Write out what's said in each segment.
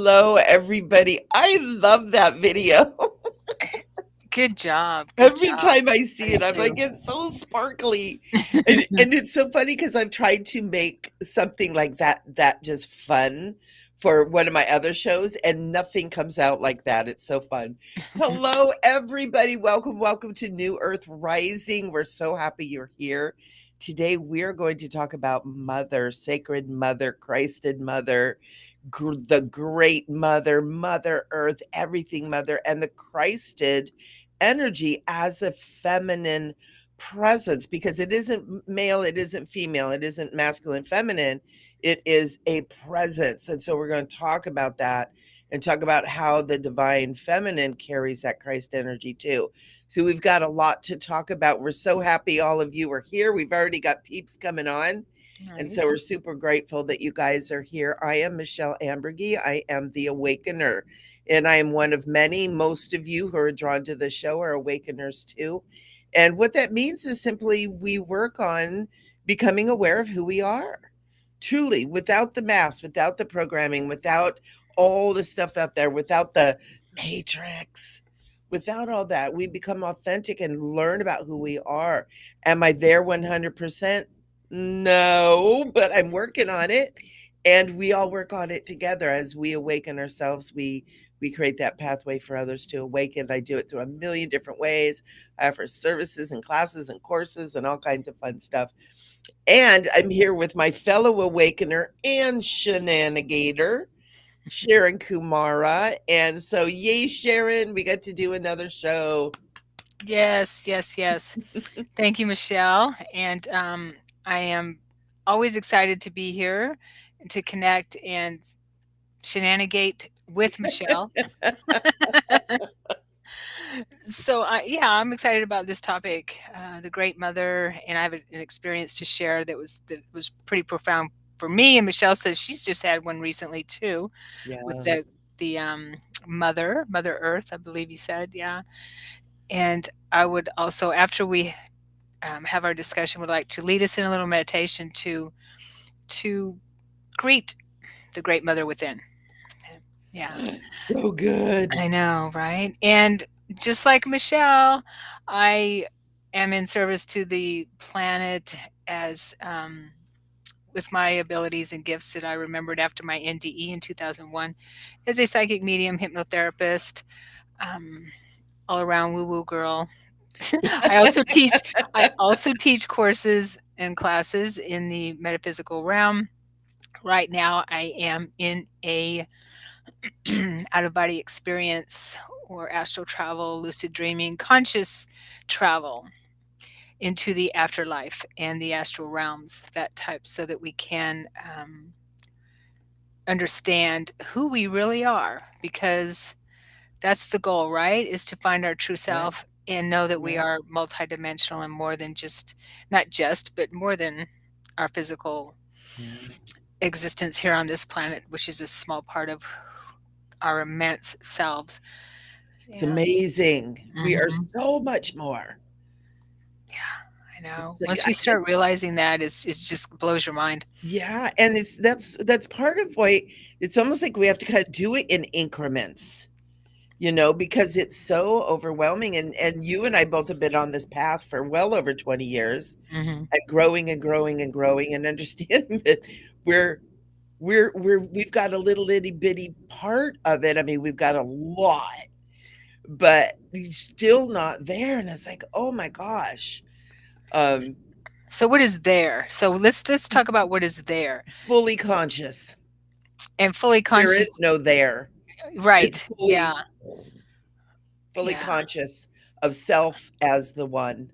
Hello, everybody. I love that video. Good job. Good Every job. time I I see do it, I'm like, too. it's so sparkly. And it's so funny because I've tried to make something like that just fun for one of my other shows, and nothing comes out like that. It's so fun. Hello, everybody. Welcome to New Earth Rising. We're so happy you're here. Today, we're going to talk about Mother, Sacred Mother, Christed Mother, the Great Mother, Mother Earth, everything Mother, and the Christed energy as a feminine presence, because it isn't male, it isn't female, it isn't masculine, feminine. It is a presence. And so we're going to talk about that and talk about how the divine feminine carries that Christ energy too. So we've got a lot to talk about. We're so happy all of you are here. We've already got peeps coming on. And so Nice. we're super grateful that you guys are here. I am Michele Ambergy. I am the Awakener, and I am one of many. Most of you who are drawn to the show are Awakeners too. And what that means is simply we work on becoming aware of who we are, truly, without the mask, without the programming, without all the stuff out there, without the matrix. Without all that, we become authentic and learn about who we are. Am I there 100%? No, but I'm working on it, and we all work on it together. As we awaken ourselves, we create that pathway for others to awaken. I do it through a million different ways. I offer services and classes and courses and all kinds of fun stuff. And I'm here with my fellow awakener and shenanigator, Sharon Kumara. And so, yay, Sharon, we got to do another show. Yes, yes, yes. Thank you, Michelle. And I am always excited to be here and to connect and shenanigate with Michelle. Yeah, I'm excited about this topic, the Great Mother, and I have an experience to share that was pretty profound for me. And Michelle says she's just had one recently too, with Yeah. the Mother Earth, I believe you said, yeah. And I would also, after we have our discussion, would like to lead us in a little meditation to greet the Great Mother within. Yeah, So good. I know, right? And just like Michelle, I am in service to the planet as with my abilities and gifts that I remembered after my NDE in 2001 as a psychic medium, hypnotherapist, um, all around woo woo girl. I also teach I also teach courses and classes in the metaphysical realm. Right now I am in a out of body experience or astral travel, lucid dreaming, conscious travel into the afterlife and the astral realms, that type, so that we can understand who we really are, because that's the goal, right? Is to find our true Yeah. self and know that we Yeah. are multidimensional and more than just, not just, but more than our physical Yeah. existence here on this planet, which is a small part of our immense selves. It's Yeah. amazing. We are Mhm. so much more. Yeah, I know. It's like, Once we start realizing that, it just blows your mind. yeah, and it's that's part of why it's almost like we have to kind of do it in increments, because it's so overwhelming. And you and I both have been on this path for well over 20 years, Mhm. and growing and growing and growing, and understanding that we're we've got a little itty bitty part of it. I mean, we've got a lot, but he's still not there. And it's like, oh my gosh. Um, So what is there? So let's talk about what is there. Fully conscious. And fully There is conscious, no there. It's right. Yeah. fully Yeah. conscious of self as the one.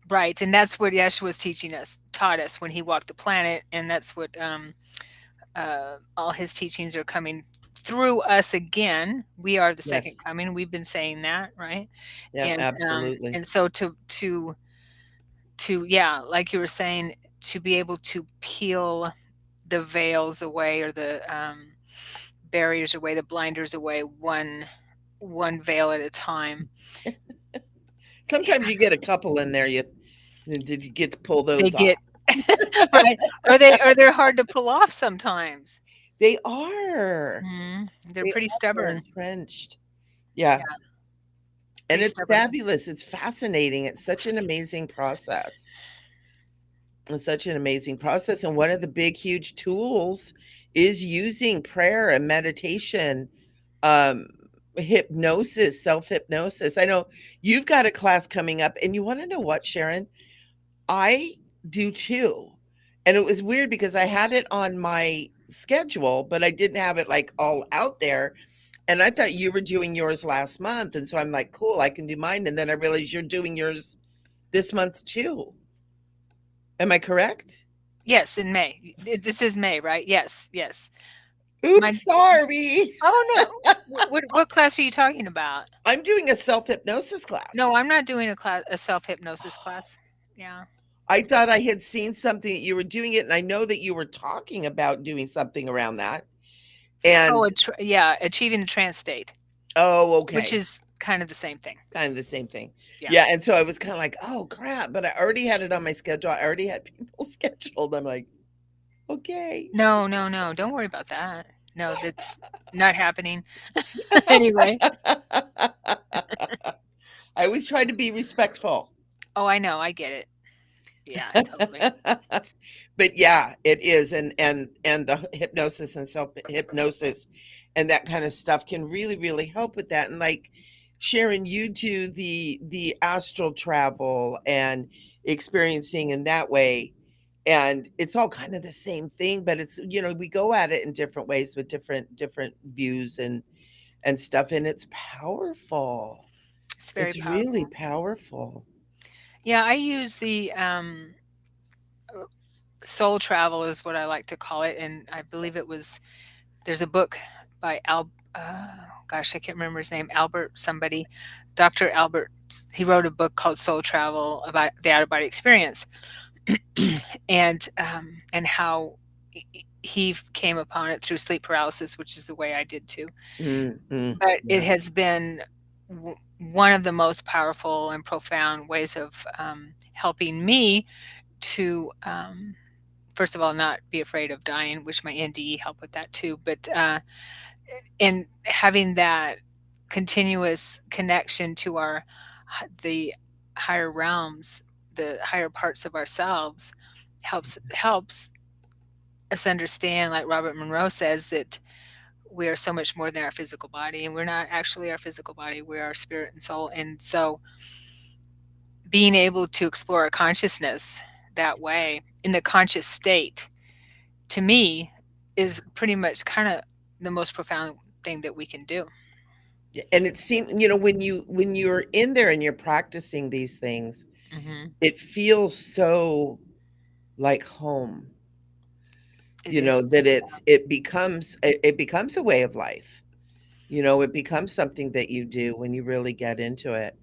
Right. And that's what Yeshua was teaching us, taught us when he walked the planet, and that's what all his teachings are coming through us again. We are the second Yes. coming. We've been saying that, right? Yeah, And absolutely. and so to yeah, like you were saying, to be able to peel the veils away, or the barriers away, the blinders away, one veil at a time. Sometimes you get a couple in there. Did you get to pull They those off? get right, or they're hard to pull off sometimes. They are. They're They pretty are stubborn. entrenched. Yeah. Yeah, And pretty it's stubborn. fabulous. It's fascinating. It's such an amazing process. It's such an amazing process. And one of the big, huge tools is using prayer and meditation, um, hypnosis, self hypnosis. I know you've got a class coming up, and you want to know what, Sharon? I do too. And it was weird because I had it on my schedule, but I didn't have it like all out there. And I thought you were doing yours last month. And so I'm like, cool, I can do mine. And then I realized you're doing yours this month too. Am I correct? Yes, in May. This is May, right? Yes, yes. Oops, Mine. sorry. Oh no. What class are you talking about? I'm doing a self hypnosis No, class. I'm not doing a self hypnosis class. Yeah. I thought I had seen something that you were doing it, and I know that you were talking about doing something around that. Oh, And yeah, achieving the trance state, oh, which okay. is kind of the same thing. Kind of the same thing. Yeah. Yeah, and so I was kinda like, "Oh, crap," but I already had it on my schedule. I already had people scheduled. I'm like, "Okay." No, no, no. Don't worry about that. No, that's not happening. Anyway. I always try to be respectful. Oh, I know. I get it. Yeah, totally. But yeah, it is, and the hypnosis and self hypnosis and that kind of stuff can really, really help with that. And like Sharon, you do the astral travel and experiencing in that way. And it's all kind of the same thing, but it's, we go at it in different ways with different views and stuff, and it's powerful. It's very It's really powerful. powerful. Yeah, I use the soul travel is what I like to call it, and I believe there's a book by gosh, I can't remember his name, Albert somebody, Dr. Albert. He wrote a book called Soul Travel about the out of body experience, and how he came upon it through sleep paralysis, which is the way I did too. But it Yeah. has been one of the most powerful and profound ways of helping me to first of all not be afraid of dying, which my NDE helped with that too, but and having that continuous connection to the higher realms, the higher parts of ourselves, helps us understand, like Robert Monroe says, that we are so much more than our physical body, and we're not actually our physical body, we're our spirit and soul. And so being able to explore our consciousness that way in the conscious state, to me, is pretty much kind of the most profound thing that we can do. And it seemed, when you're in there and you're practicing these things, Hmm. it feels so like home, It is. that it becomes a way of life. It becomes something that you do when you really get into it.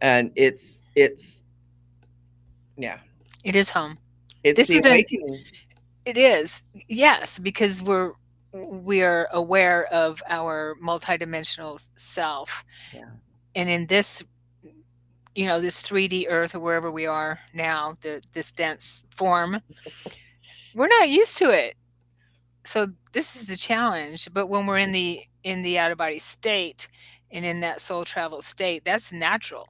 And it's yeah, It is home. it's This the isn't. awakening. It is, yes, because we're aware of our multidimensional self, Yeah. and in this, this 3D Earth or wherever we are now, this dense form, we're not used to it. So this is the challenge. But when we're in the out of body state and in that soul travel state, that's natural.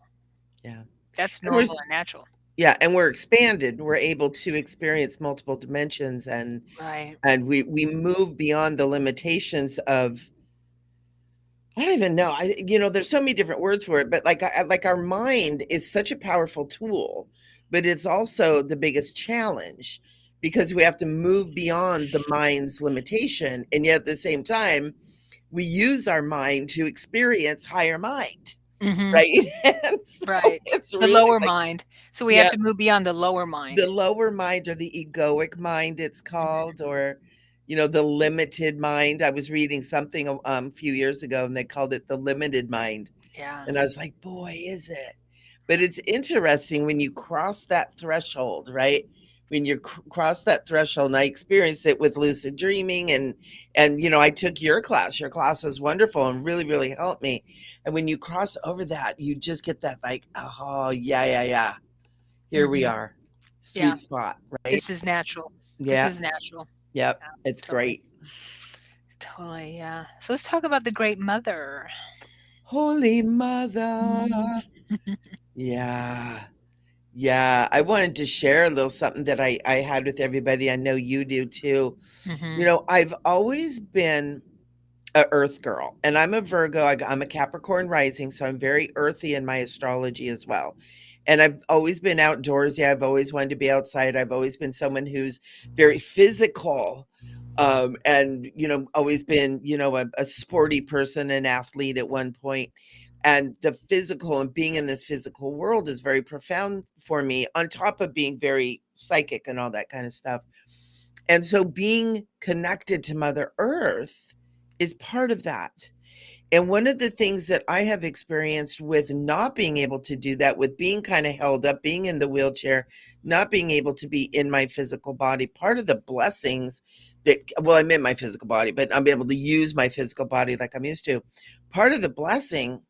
Yeah. That's And we're normal and natural. yeah, and we're expanded. We're able to experience multiple dimensions, and Right. we move beyond the limitations of, I don't even know. There's so many different words for it, but like our mind is such a powerful tool, but it's also the biggest challenge because we have to move beyond the mind's limitation, and yet at the same time, we use our mind to experience higher mind, Hmm. right? And so Right. it's The really lower like, mind. So we have yeah, to move beyond the lower the mind. lower mind, or the egoic mind, it's Hmm. called, or the limited mind. I was reading something a few years ago, and they called it the limited mind. Yeah. And I was like, boy, is it. But it's interesting when you cross that threshold, right? When you cross that threshold, and I experienced it with lucid dreaming, and I took your class. Your class was wonderful and really, really helped me. And when you cross over that, you just get that like, oh yeah, yeah, yeah. Here we Hmm. are. Yeah. Sweet spot, right? This is natural. This Yeah. is natural. Yep. Yeah, It's totally. great. Totally, yeah. So let's talk about the Great Mother. Holy Mother. Mm. Yeah. Yeah. I wanted to share a little something that I had with everybody. I know you do too. Mhm. I've always been a earth girl, and I'm a Virgo. I'm a Capricorn rising, so I'm very earthy in my astrology as well. And I've always been outdoorsy. I've always wanted to be outside. I've always been someone who's very physical, and always been a sporty person, an athlete at one point. And the physical and being in this physical world is very profound for me, on top of being very psychic and all that kind of stuff. And so being connected to Mother Earth is part of that. And one of the things that I have experienced with not being able to do that, with being kind of held up, being in the wheelchair, not being able to be in my physical body, part of the blessings well, I'm in my physical body, but I'm able to use my physical body like I'm used to. Part of the blessing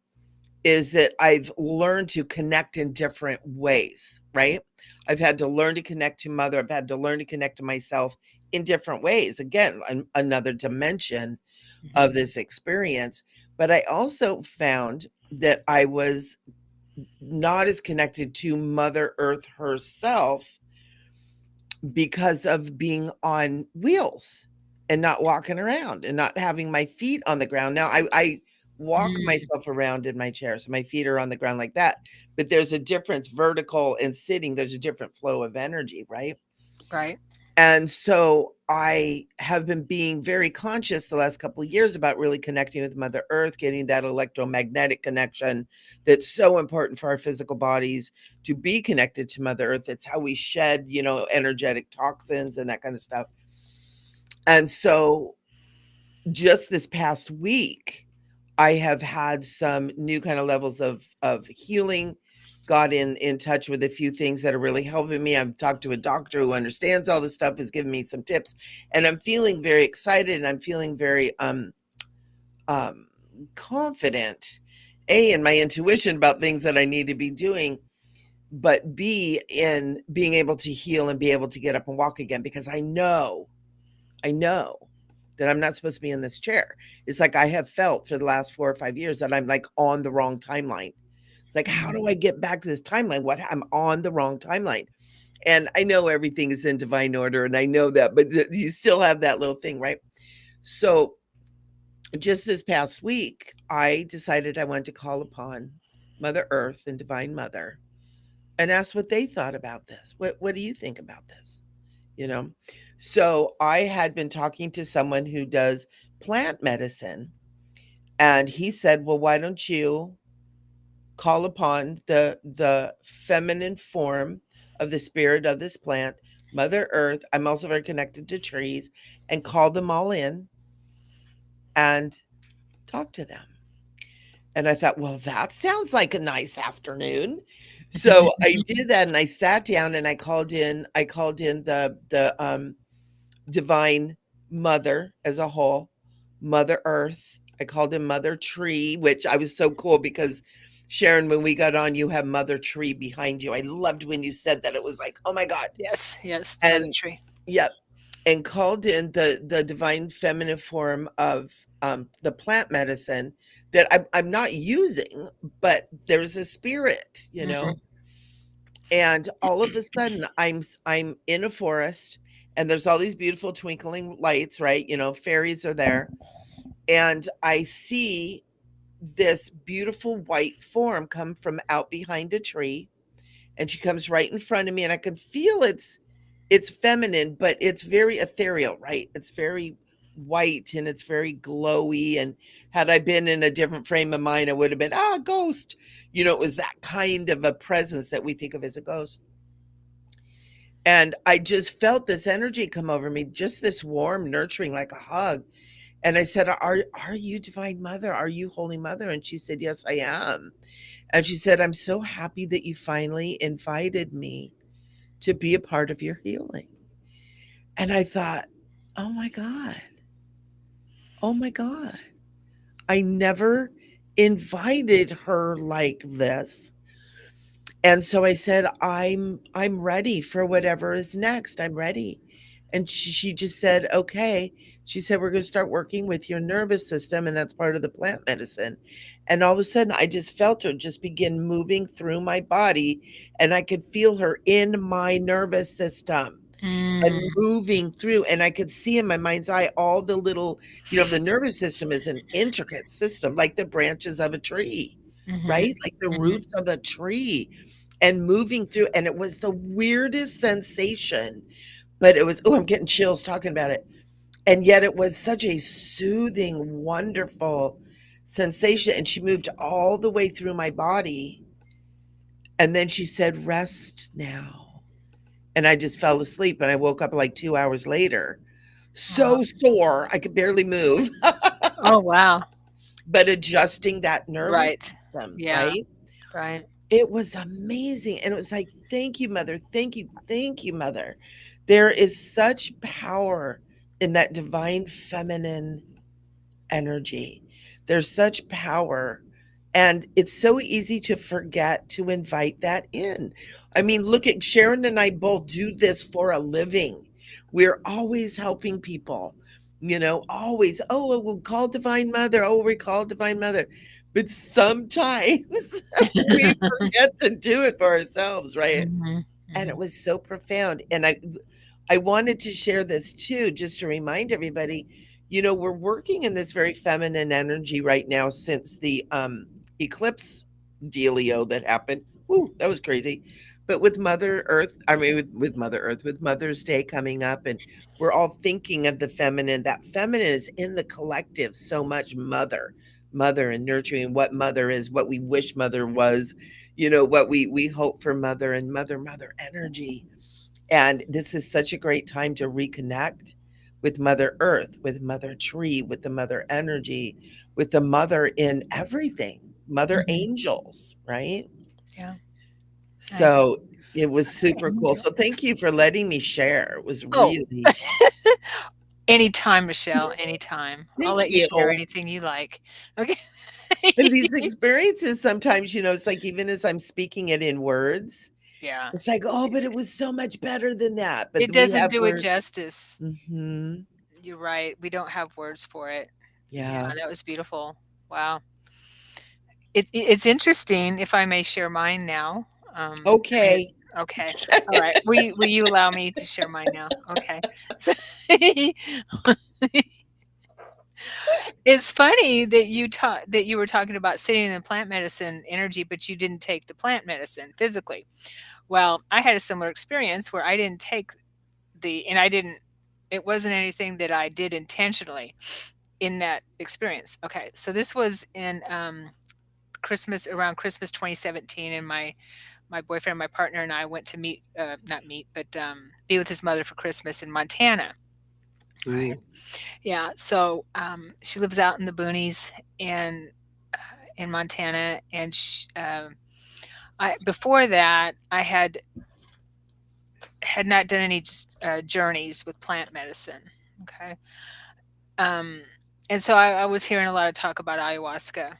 is that I've learned to connect in different ways, right? I've had to learn to connect to Mother. I've had to learn to connect to myself in different ways. Again, another dimension of Mhm. this experience. But I also found that I was not as connected to Mother Earth herself because of being on wheels and not walking around and not having my feet on the ground. Now, I walk Mm. myself around in my chair, so my feet are on the ground like that. But there's a difference, vertical and sitting, there's a different flow of energy, right? Right. And so I have been being very conscious the last couple of years about really connecting with Mother Earth, getting that electromagnetic connection that's so important for our physical bodies to be connected to Mother Earth. It's how we shed, energetic toxins and that kind of stuff. And so just this past week, I have had some new kind of levels of healing, got in touch with a few things that are really helping me. I've talked to a doctor who understands all this stuff, has given me some tips, and I'm feeling very excited and I'm feeling very um confident, A, in my intuition about things that I need to be doing, but B, in being able to heal and be able to get up and walk again, because I know that I'm not supposed to be in this chair. It's like I have felt for the last 4 or 5 years that I'm, like, on the wrong timeline. It's like, how do Mm. I get back to this timeline? I'm on the wrong timeline. And I know everything is in divine order, and I know that, but you still have that little thing, right? So, just this past week, I decided I wanted to call upon Mother Earth and Divine Mother and ask what they thought about this. What do you think about this? You know? So I had been talking to someone who does plant medicine, and he said, "Well, why don't you call upon the feminine form of the spirit of this plant, Mother Earth. I'm also very connected to trees, and call them all in and talk to them." And I thought, "Well, that sounds like a nice afternoon." So I did that, and I sat down and I called in the divine mother as a whole, Mother Earth. I called him Mother Tree, which I was so cool because Sharon, when we got on, you have Mother Tree behind you. I loved when you said that. It was like, oh my God. Yes, yes, the mother And tree. yep. And called in the divine feminine form of the plant medicine that I'm not using, but there's a spirit, Mhm. and all of a sudden I'm in a forest, and there's all these beautiful twinkling lights, right? Fairies are there, and I see this beautiful white form come from out behind a tree, and she comes right in front of me, and I can feel it's feminine, but it's very ethereal, right? It's very white and it's very glowy, and had I been in a different frame of mind, I would have been, ghost. It was that kind of a presence that we think of as a ghost. And I just felt this energy come over me, just this warm, nurturing, like a hug. And I said, "Are you Divine Mother? Are you Holy Mother?" And she said, "Yes, I am." And she said, "I'm so happy that you finally invited me to be a part of your healing." And I thought, "Oh my God. Oh my God. I never invited her like this." And so I said, I'm ready for whatever is next. I'm ready." And she just said, okay. She said, we're going to start working with your nervous system. And that's part of the plant medicine. And all of a sudden, I just felt her just begin moving through my body. And I could feel her in my nervous system and Mm. moving through. And I could see in my mind's eye all the little, the nervous system is an intricate system, like the branches of a tree, Mhm. right? Like the Mhm. roots of a tree and moving through. And it was the weirdest sensation, but it was, oh, I'm getting chills talking about it. And yet it was such a soothing, wonderful sensation. And she moved all the way through my body. And then she said, rest now. And I just fell asleep. And I woke up like 2 hours later, Wow. so sore, I could barely move, Oh, wow. but adjusting that nervous Right. system, Yeah, right? right. It was amazing. And it was like, thank you, mother. Thank you, mother. There is such power in that divine feminine energy. There's such power. And it's so easy to forget to invite that in. I mean, look at Sharon and I both do this for a living. We're always helping people, always. Oh, we'll call Divine Mother. Oh, we call Divine Mother. But sometimes we forget to do it for ourselves, right? Mhm. And it Mhm. was so profound. And I wanted to share this too, just to remind everybody, we're working in this very feminine energy right now since the eclipse dealio that happened. Ooh, that was crazy. But with Mother Earth, I mean, with Mother Earth, with Mother's Day coming up, and we're all thinking of the feminine. That feminine is in the collective so much. Mother, and nurturing what mother is, what we wish mother was, what we hope for mother and mother energy. And this is such a great time to reconnect with Mother Earth, with Mother Tree, with the Mother Energy, with the Mother in everything, Mother Mhm. Angels, right? Yeah, nice. So it was super cool. So Angels. thank you for letting me share. It was Oh, really, anytime, Michelle, anytime. I'll thank let you share you. anything you like. Okay. And these experiences sometimes, it's like even as I'm speaking it in words, Yeah. it's like, oh, but It it was so much better than that. But it we doesn't have do it words. justice. Hmm. You're right, we don't have words for it. Yeah, Yeah. that was beautiful. Wow. It's interesting, if I may share mine now. I mean, Okay. okay. All right. Will you allow me to share mine now? Okay. So it's funny that you were talking about sitting in the plant medicine energy, but you didn't take the plant medicine physically. Well, I had a similar experience where I didn't take and I didn't it wasn't anything that I did intentionally in that experience. Okay. So this was in around Christmas 2017, and my boyfriend, my partner, and I went to not meet, but be with his mother for Christmas in Montana. Right. Ooh. Yeah. So she lives out in the boonies and in Montana, and I before that I had not done any journeys with plant medicine. Okay. Um, and so I was hearing a lot of talk about ayahuasca.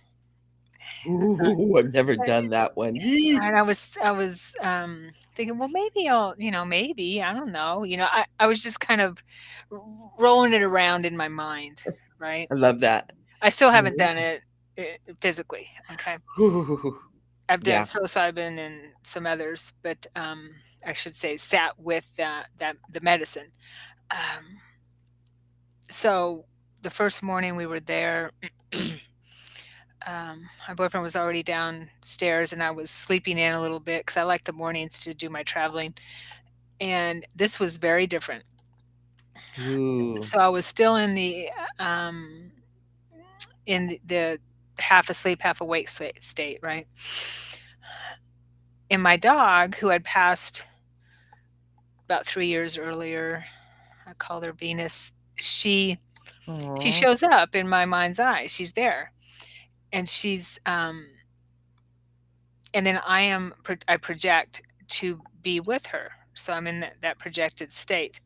Ooh, I've never done that one. Yee. And I was thinking, well, maybe maybe, I don't know. I was just kind of r rolling it around in my mind, right? I love that. I still haven't Mhm. done it, physically, okay? Ooh. I've done Yeah. psilocybin and some others, but, I should say sat with the medicine. Um, so the first morning we were there, my boyfriend was already downstairs, and I was sleeping in a little bit because I like the mornings to do my traveling. And this was very different. Ooh. So I was still um, in the half asleep, half awake state, right? And my dog, who had passed about 3 years earlier, I called her Venus. She Aw. shows up in my mind's eye. She's there, and and then I project to be with her. So I'm in that projected state.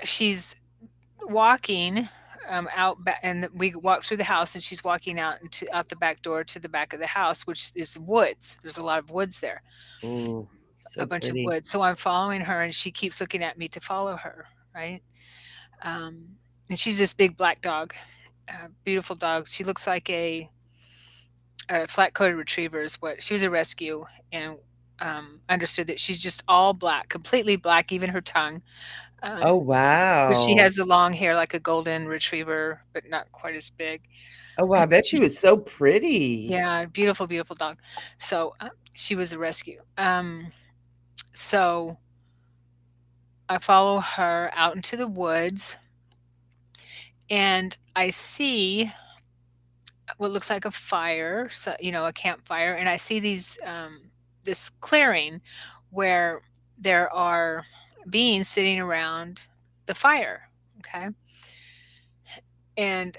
She's walking out back, and we walk through the house, and she's walking out the back door to the back of the house, which is woods. There's a lot of woods there. Ooh. So a bunch of pretty. wood. So I'm following her, and she keeps looking at me to follow her, right? Um, and she's this big black dog, beautiful dog. She looks like a flat-coated retriever is what she was a rescue, and understood that she's just all black, completely black, even her tongue. Oh, But she wow. has the long hair like a golden retriever, but not quite as big. Oh, wow, I bet she was so pretty. Yeah, beautiful, beautiful dog. So she was a rescue. So I follow her out into the woods, and I see what looks like a fire, so a campfire, and I see this clearing where there are beings sitting around the fire. Okay, and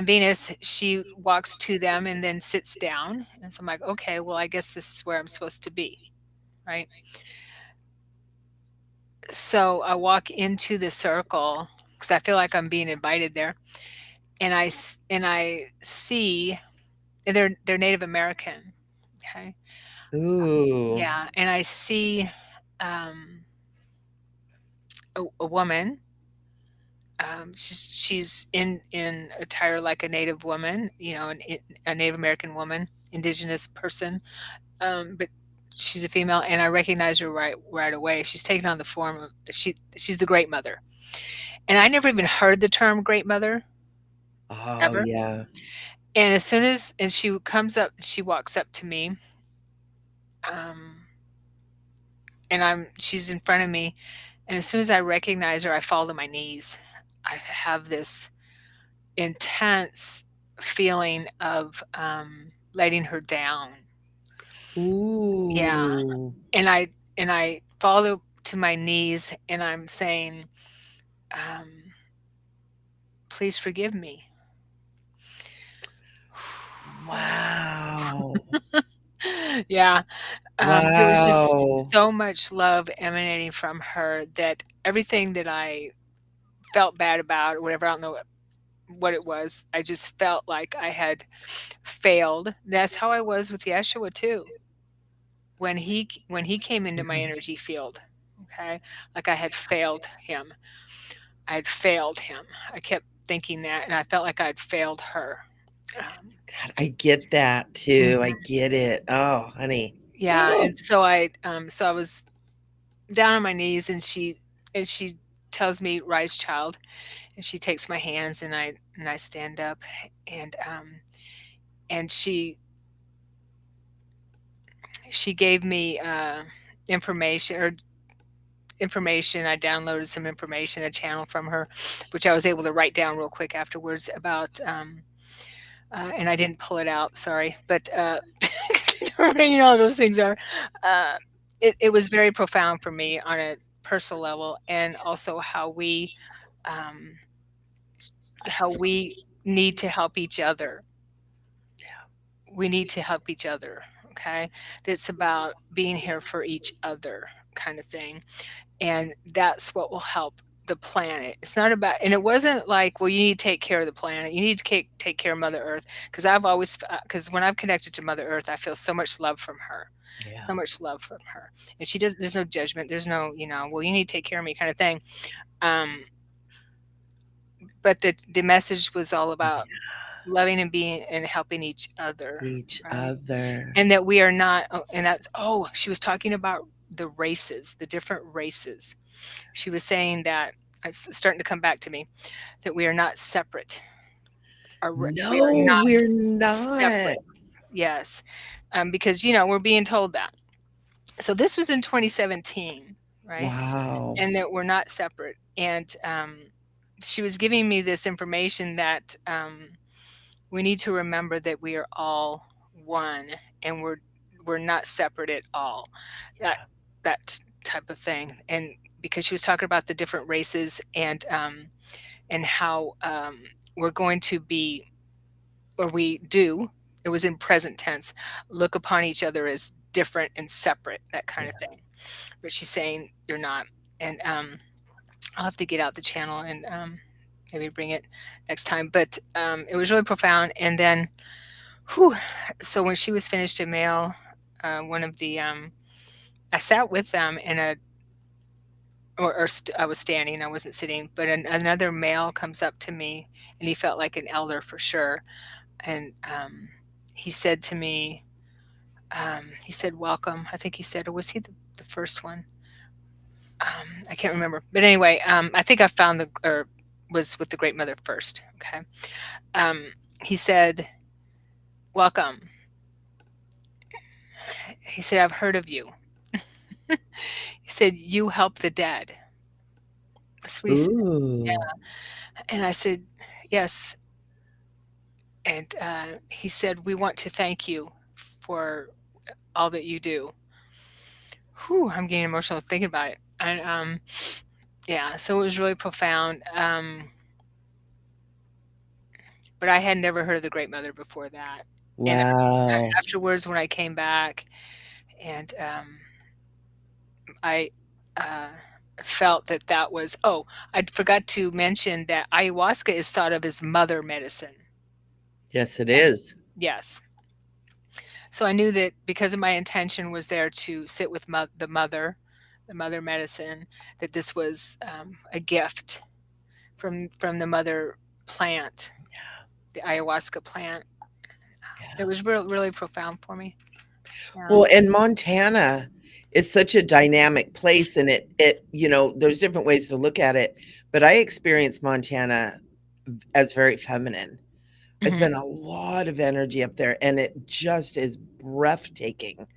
Venus, she walks to them and then sits down, and so I'm like, okay, well, I guess this is where I'm supposed to be, right? So I walk into the circle because I feel like I'm being invited there, and I see, and they're Native American. Okay. Ooh. Yeah, and I see, um, a woman. She's in attire like a Native woman, a Native American woman, indigenous person, but she's a female, and I recognize her right away. She's taken on the form of she's the Great Mother, and I never even heard the term Great Mother Oh, ever. yeah. And as soon as and she comes up, she walks up to me, um, and she's in front of me. And as soon as I recognize her, I fall to my knees. I have this intense feeling of letting her down. Yeah. Ooh. And I fall to my knees, and I'm saying, um, please forgive me. Wow. Yeah. There was just Wow. so much love emanating from her that everything that I felt bad about or whatever, I don't know what it was. I just felt like I had failed. That's how I was with Yeshua too. When he came into my Yeah. energy field, okay? Like I had failed him. I had failed him. I kept thinking that, and I felt like I'd failed her. Um, God, I get that too. I mhm. get it. Oh, honey. Yeah, and so I was down on my knees, and she tells me, "Rise, child," and she takes my hands, and I stand up, and and she gave me information. I downloaded some information, a channel from her, which I was able to write down real quick afterwards about. And I didn't pull it out, sorry, but those things are. Uh, it was very profound for me on a personal level, and also um, how we need to help each other. We need to help each other. Okay, it's about being here for each other, kind of thing. And that's what will help the planet. It's not about, and it wasn't like, well, you need to take care of the planet. You need to take care of Mother Earth. Because because when I've connected to Mother Earth, I feel so much love from her, Yeah. so much love from her. And she does. There's no judgment. There's no, well, you need to take care of me kind of thing. Um, but the message was all about loving and being and helping each other, Each right? other. And that we are not. And that's, she was talking about the races, the different races. She was saying that it's starting to come back to me that we are not separate. We are No, not we're not. separate. Yes, because we're being told that. So this was in 2017, right? Wow. And that we're not separate. And she was giving me this information that we need to remember that we are all one, and we're not separate at all. That Yeah. that type of thing. And because she was talking about the different races, and how we're going to be, or we do, it was in present tense, look upon each other as different and separate, that kind of Yeah. thing. But she's saying you're not. And I'll have to get out the channel and maybe bring it next time. But it was really profound. And then, whew, so when she was finished in mail, one of the I sat with them in a I was standing, I wasn't sitting, but another male comes up to me, and he felt like an elder for sure. And he said to me, he said, "Welcome." I think he said, or was he the first one? I can't remember. But anyway, I think I found or was with the Great Mother first. Okay. Um, he said, "Welcome." He said, "I've heard of you." He said, "You help the dead." That's what he said. Yeah. Ooh. And I said, "Yes." And he said, "We want to thank you for all that you do." Whew, I'm getting emotional thinking about it. And yeah, so it was really profound. But I had never heard of the Great Mother before that. And Wow. afterwards, when I came back, and I uh, felt that that was, oh, I forgot to mention that ayahuasca is thought of as mother medicine. Yes, it And is. yes. So I knew that because of my intention was there to sit with the mother medicine, that this was a gift from the mother plant, the ayahuasca plant. It Yeah. was really profound for me. Yeah. Well, and Montana is such a dynamic place, and there's different ways to look at it, but I experience Montana as very feminine. I Mhm. spent a lot of energy up there, and it just is breathtaking.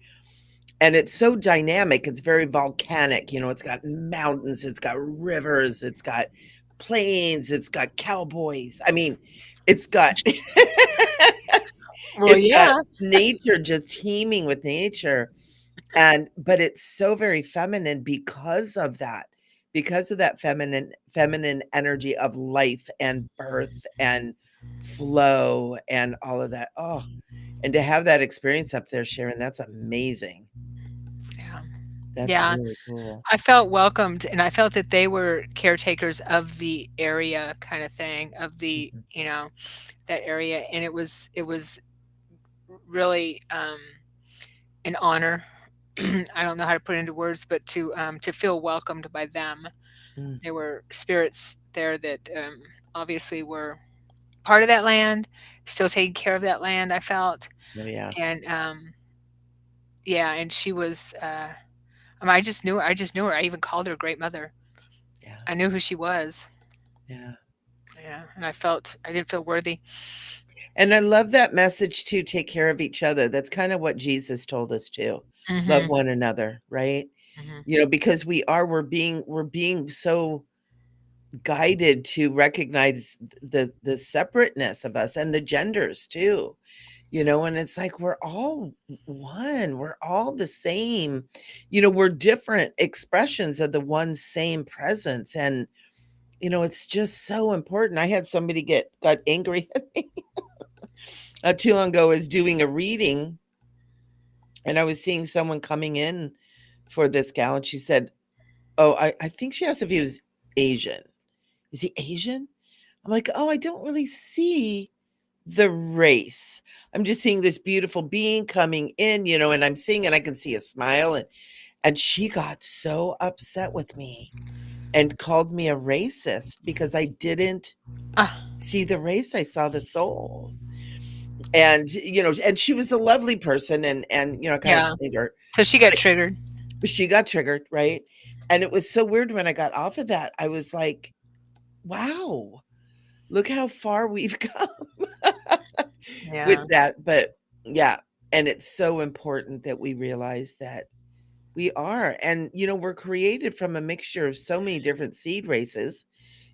And it's so dynamic. It's very volcanic. It's got mountains, it's got rivers, it's got plains, it's got cowboys. I mean, it's got Well, it's got yeah. nature just teeming with nature. But it's so very feminine because of that feminine energy of life and birth and flow and all of that. Oh, and to have that experience up there, Sharon, that's amazing. Yeah. That's Yeah. really cool. I felt welcomed, and I felt that they were caretakers of the area kind of thing, of Mhm. that area, and it was really, an honor. I don't know how to put it into words, but to feel welcomed by them. Mm. There were spirits there that, obviously were part of that land, still taking care of that land, I felt, Oh, yeah. and, yeah, and she was, I mean, I just knew her, I even called her Great Mother. Yeah. I knew who she was. Yeah. Yeah, and I didn't feel worthy. And I love that message too, take care of each other. That's kind of what Jesus told us to. Love Mhm, one another, right? mhm. Because we're being so guided to recognize the separateness of us and the genders too. And it's like we're all one, we're all the same. We're different expressions of the one same presence. And it's just so important. I had somebody got angry at me not too long ago. I was doing a reading, and I was seeing someone coming in for this gal, and she said, "Oh, I think she asked if he was Asian. Is he Asian?" I'm like, "Oh, I don't really see the race. I'm just seeing this beautiful being coming in, and I'm seeing, and I can see a smile." And she got so upset with me and called me a racist because I didn't Ah, see the race. I saw the soul. And she was a lovely person, and I kind of yeah. explained to her, So she got triggered. but she got triggered, right? And it was so weird when I got off of that. I was like, wow, look how far we've come with Yeah. that. But yeah, and it's so important that we realize that we are. And we're created from a mixture of so many different seed races,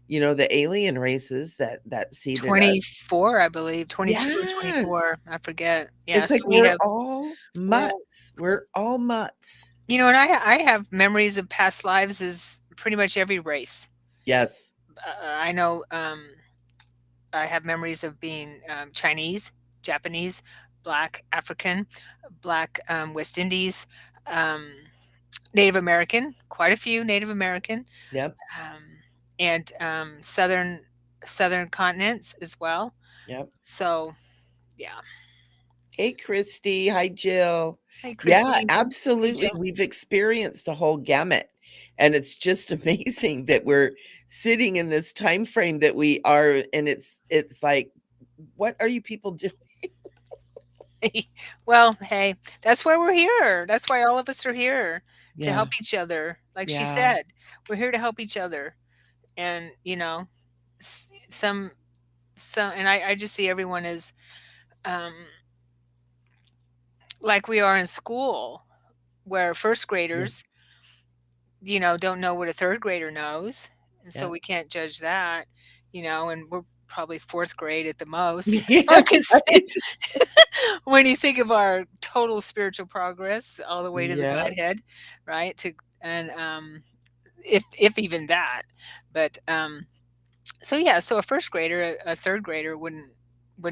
the alien races that seeded us. 24, I believe, 22 or Yes. 24, I forget. Yeah, It's so like we we're have all we're mutts. We're all mutts. and I have memories of past lives as pretty much every race. Yes. I know, I have memories of being, Chinese, Japanese, Black, African, Black, West Indies, um, Native American, quite a few Native American, Yep. um, and, southern continents as well. Yep. So, yeah. Hey, Christy. Hi, Jill. Hi, Yeah, Christine. Hey, absolutely. Jill. We've experienced the whole gamut. And it's just amazing that we're sitting in this time frame that we are. And it's like, what are you people doing? Well, hey, that's why we're here. That's why all of us are here to Yeah, help each other. Like she yeah, said, we're here to help each other. And, some, and I just see everyone as um, like we are in school, where first yeah, graders, don't know what a third grader knows. And so yeah. we can't judge that, and we're probably fourth grade at the most. Yeah, Because right. when you think of our total spiritual progress all the way to the Yeah, Godhead, right? And if even that, but so yeah, so a first grader, a third grader wouldn't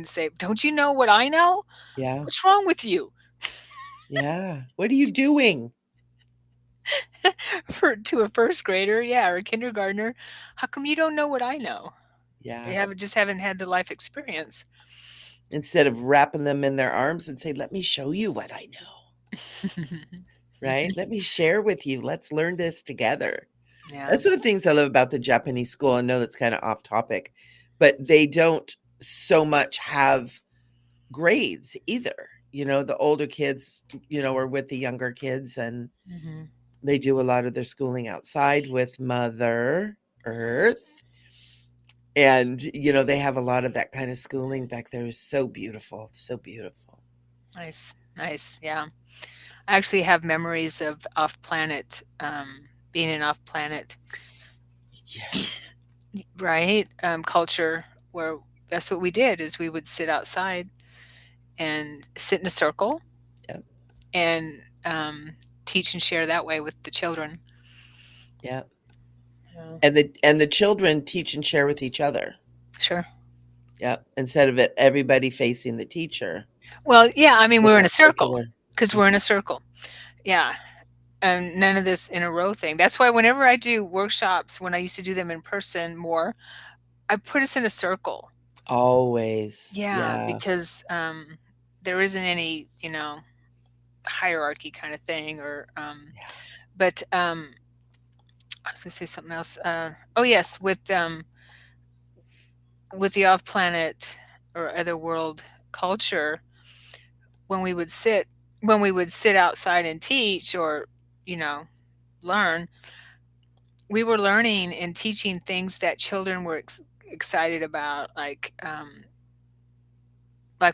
say, "Don't you know what I know? yeah, What's wrong with you?" yeah. What are you doing? To a first grader, yeah, or a kindergartner, how come you don't know what I know? They Yeah. haven't had the life experience. Instead of wrapping them in their arms and say, let me show you what I know, right? Let me share with you. Let's learn this together. Yeah. That's one of the things I love about the Japanese school. I know that's kind of off topic, but they don't so much have grades either. The older kids, are with the younger kids, and Mhm. they do a lot of their schooling outside with Mother Earth. And, they have a lot of that kind of schooling back there. Is so beautiful. It's so beautiful. Nice, nice, yeah. I actually have memories of off-planet, being in off-planet, Yeah. right, culture where that's what we did is we would sit outside and sit in a circle Yeah. and, teach and share that way with the children. Yeah. Yeah. And the children teach and share with each other. Sure. Yeah. Instead of it everybody facing the teacher Well, yeah, I mean, with we're in that a circle circular. because 'cause we're in a circle. Yeah, and none of this in a row thing. That's why whenever I do workshops, when I used to do them in person more, I put us in a circle. Always. Yeah, Yeah. because, there isn't any, hierarchy kind of thing or, Yeah. but, I was gonna say something else. Oh yes, with the off-planet or other world culture, when we would sit when we would sit outside and teach or, you know, learn, we were learning and teaching things that children were excited about, like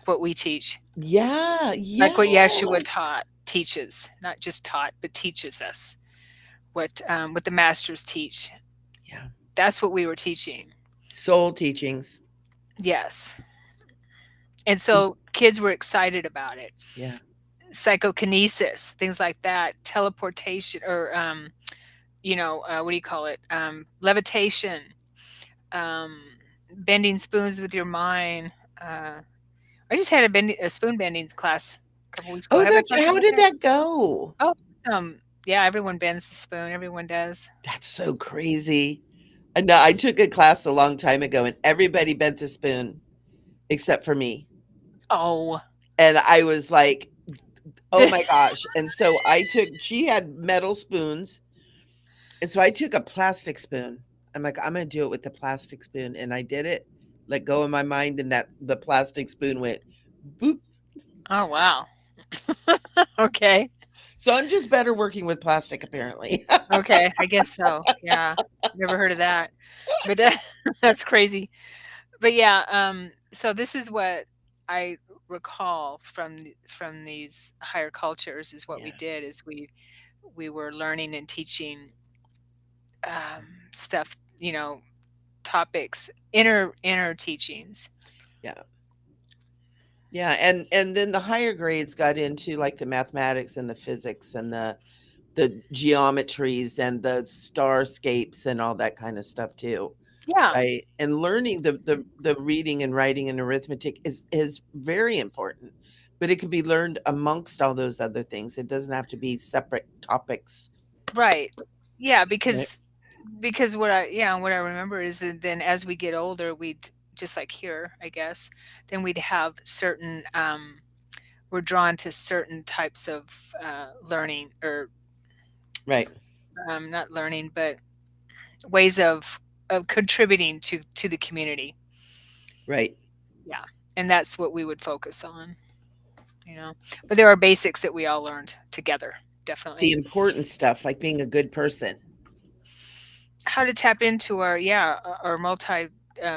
what we teach, Yeah. like what Yeshua Yes. teaches, not just taught, but teaches us what the masters teach. Yeah. That's what we were teaching. Soul teachings. Yes, and so kids were excited about it. Yeah. Psychokinesis, things like that, teleportation, or what do you call it? Levitation, um, bending spoons with your mind. Uh, I just had a spoon bending class a couple weeks ago. Oh, Have I that's talked how about did that? that go? Oh, yeah, everyone bends the spoon. Everyone does. That's so crazy. And I took a class a long time ago and everybody bent the spoon except for me. Oh, And I was like, oh my gosh. And so she had metal spoons. And so I took a plastic spoon. I'm like, I'm going to do it with the plastic spoon. And I did it, let go of my mind. And the plastic spoon went boop. oh wow. Okay, So I'm just better working with plastic, apparently. okay. I guess so. Yeah, never heard of that, but that's crazy. But yeah, so this is what I recall from these higher cultures is what we Yeah. did is we were learning and teaching stuff, topics, inner teachings. Yeah. Yeah. And then the higher grades got into like the mathematics and the physics and the geometries and the starscapes and all that kind of stuff too. Yeah, Right, and learning the reading and writing and arithmetic is very important, but it can be learned amongst all those other things. It doesn't have to be separate topics, right. Yeah, right? because what I remember is that then as we get older, we'd just like here, I guess, then we'd have certain we're drawn to certain types of learning, or Right. not learning, but ways of contributing to the community. Right. Yeah, and that's what we would focus on, you know. But there are basics that we all learned together, The definitely. important stuff, like being a good person. How to tap into our, yeah, our multi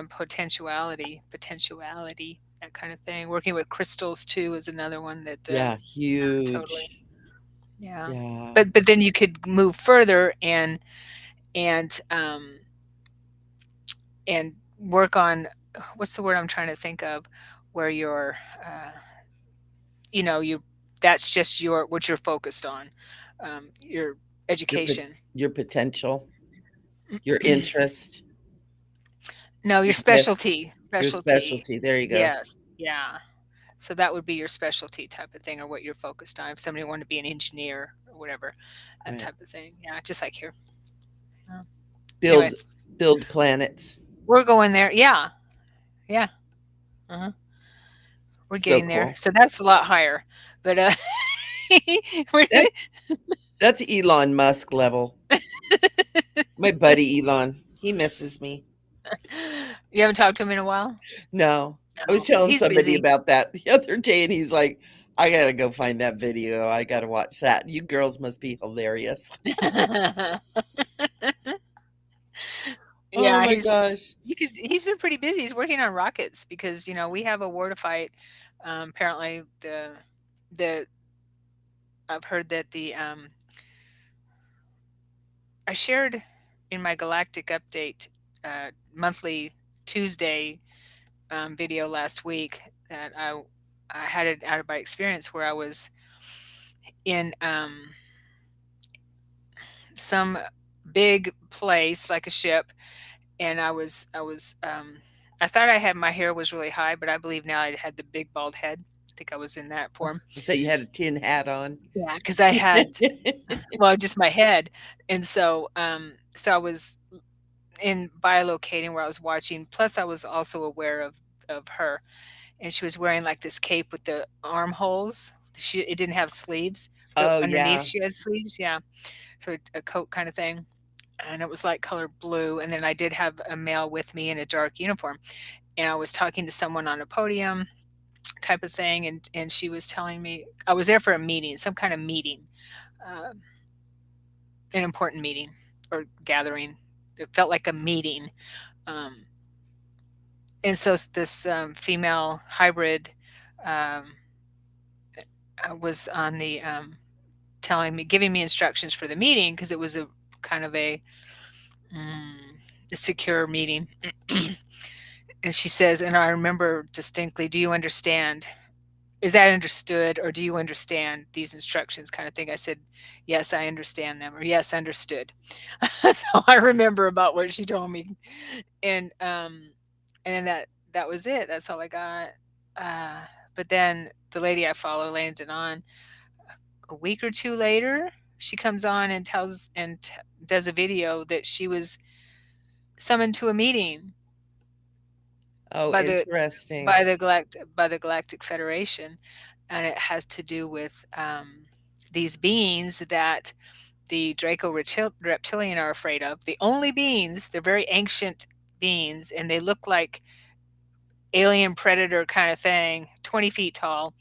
potentiality, that kind of thing. Working with crystals too is another one that Yeah, totally, huge. yeah. Yeah. But then you could move further and and work on, what's the word I'm trying to think of, where you're you, that's just what you're focused on, your Your education. your potential, your interest, No, your your gift, your specialty. specialty. There you go. Yes, yeah. So that would be your specialty type of thing, or what you're focused on. If somebody wanted to be an engineer or whatever, that Right. type of thing. Yeah, just like here. Yeah. Anyway, Build build planets. we're going there. Yeah, yeah. Uh-huh. We're So getting there. cool. So that's a lot higher. But we're, That's that's Elon Musk level. My buddy Elon. He misses me. you haven't talked to him in a while? No. I was No, telling he's somebody busy. about that the other day, and he's like, I gotta go find that video. I gotta watch that. You girls must be hilarious. Oh Yeah, my gosh. because he's been pretty busy. He's working on rockets because we have a war to fight. Apparently, the I've heard that I shared in my Galactic Update monthly Tuesday video last week that I had an out of body experience where I was in some big place like a ship, and I thought I had my hair was really high, but I believe now I had the big bald head. I think I was in that form. So you had a tin hat on. Yeah, because I had, well, just my head, and so I was in bilocating where I was watching. Plus, I was also aware of her, and she was wearing like this cape with the armholes. It didn't have sleeves, but Oh underneath yeah. she had sleeves. Yeah, so a coat kind of thing, and it was like color blue. And then I did have a male with me in a dark uniform, and I was talking to someone on a podium type of thing, and she was telling me I was there for a meeting, some kind of meeting, uh, an important meeting or gathering. It felt like a meeting. Um, and so this female hybrid um, was on the telling me, giving me instructions for the meeting because it was a kind of mm, a secure meeting. And she says, and I remember distinctly, do you understand? Is that understood, or do you understand these instructions, kind of thing? I said, yes, I understand them, or yes, understood. So I remember about what she told me. And then that was it. That's all I got. Uh, but then the lady I follow landed on a week or two later. She comes on and does a video that she was summoned to a meeting Oh, by the interesting. by the Galactic Federation, and it has to do with these beings that the Reptilian are afraid of. The only beings, they're very ancient beings, and they look like alien predator kind of thing, 20 feet tall.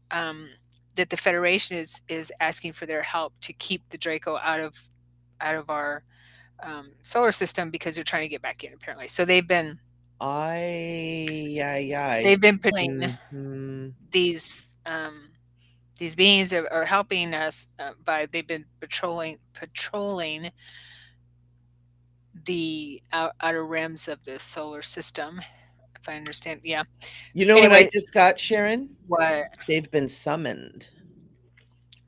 Um, that the Federation is asking for their help to keep the Draco out of our solar system because they're trying to get back in apparently. So Ay, ay, ay. they've been patrolling Mhm. these these beings are helping us by they've been patrolling the outer rims of the solar system, if I understand. Yeah. You know what I Anyway, just got, Sharon? what? They've been summoned.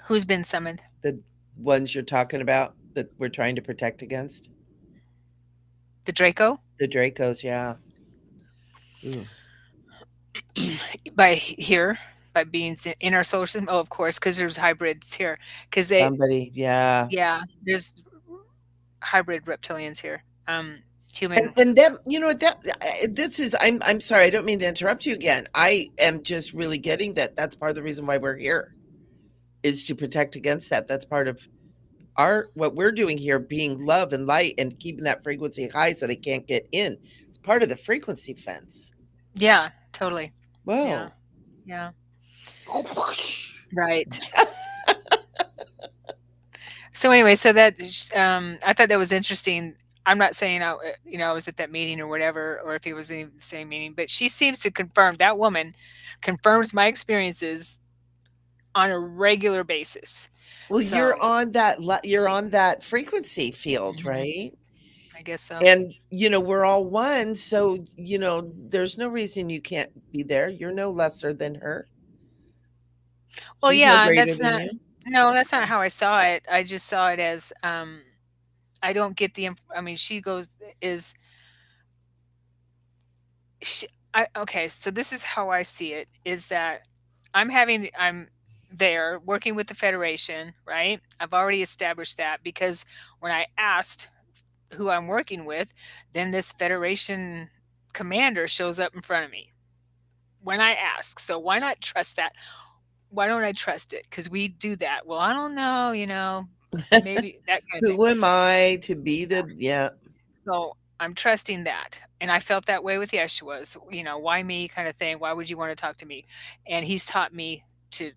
Who's been summoned? The ones you're talking about that we're trying to protect against? The Draco? The Dracos, yeah. Ooh, By here, by beings in our solar system. Oh, of course, because there's hybrids here. Because they, somebody, yeah. yeah, there's hybrid reptilians here. human. And that, this is, I'm sorry, I don't mean to interrupt you again. I am just really getting that that's part of the reason why we're here, is to protect against that. That's part of our, what we're doing here, being love and light and keeping that frequency high so they can't get in. It's part of the frequency fence. Yeah, totally. Yeah, Whoa. yeah, right. So anyway, so that I thought that was interesting. I'm not saying I was at that meeting or whatever, or if he was in the same meeting, but she seems to confirm, that woman confirms my experiences on a regular basis. Well, So you're on that frequency field, mhm, right? I guess so. And we're all one, so there's no reason you can't be there. You're no lesser than her. Well, She's no yeah, greater that's than not. you. No, that's not how I saw it. I just saw it as I don't get the. I mean, she goes is Sh okay, so this is how I see it, is that I'm there working with the Federation, right? I've already established that because when I asked who I'm working with, then this Federation commander shows up in front of me when I ask. So why not trust that? Why don't I trust it? Because we do that. Well, I don't know, maybe that kind of thing. Who am I to be the yeah. So I'm trusting that. And I felt that way with Yeshua's, why me kind of thing. Why would you want to talk to me? And he's taught me to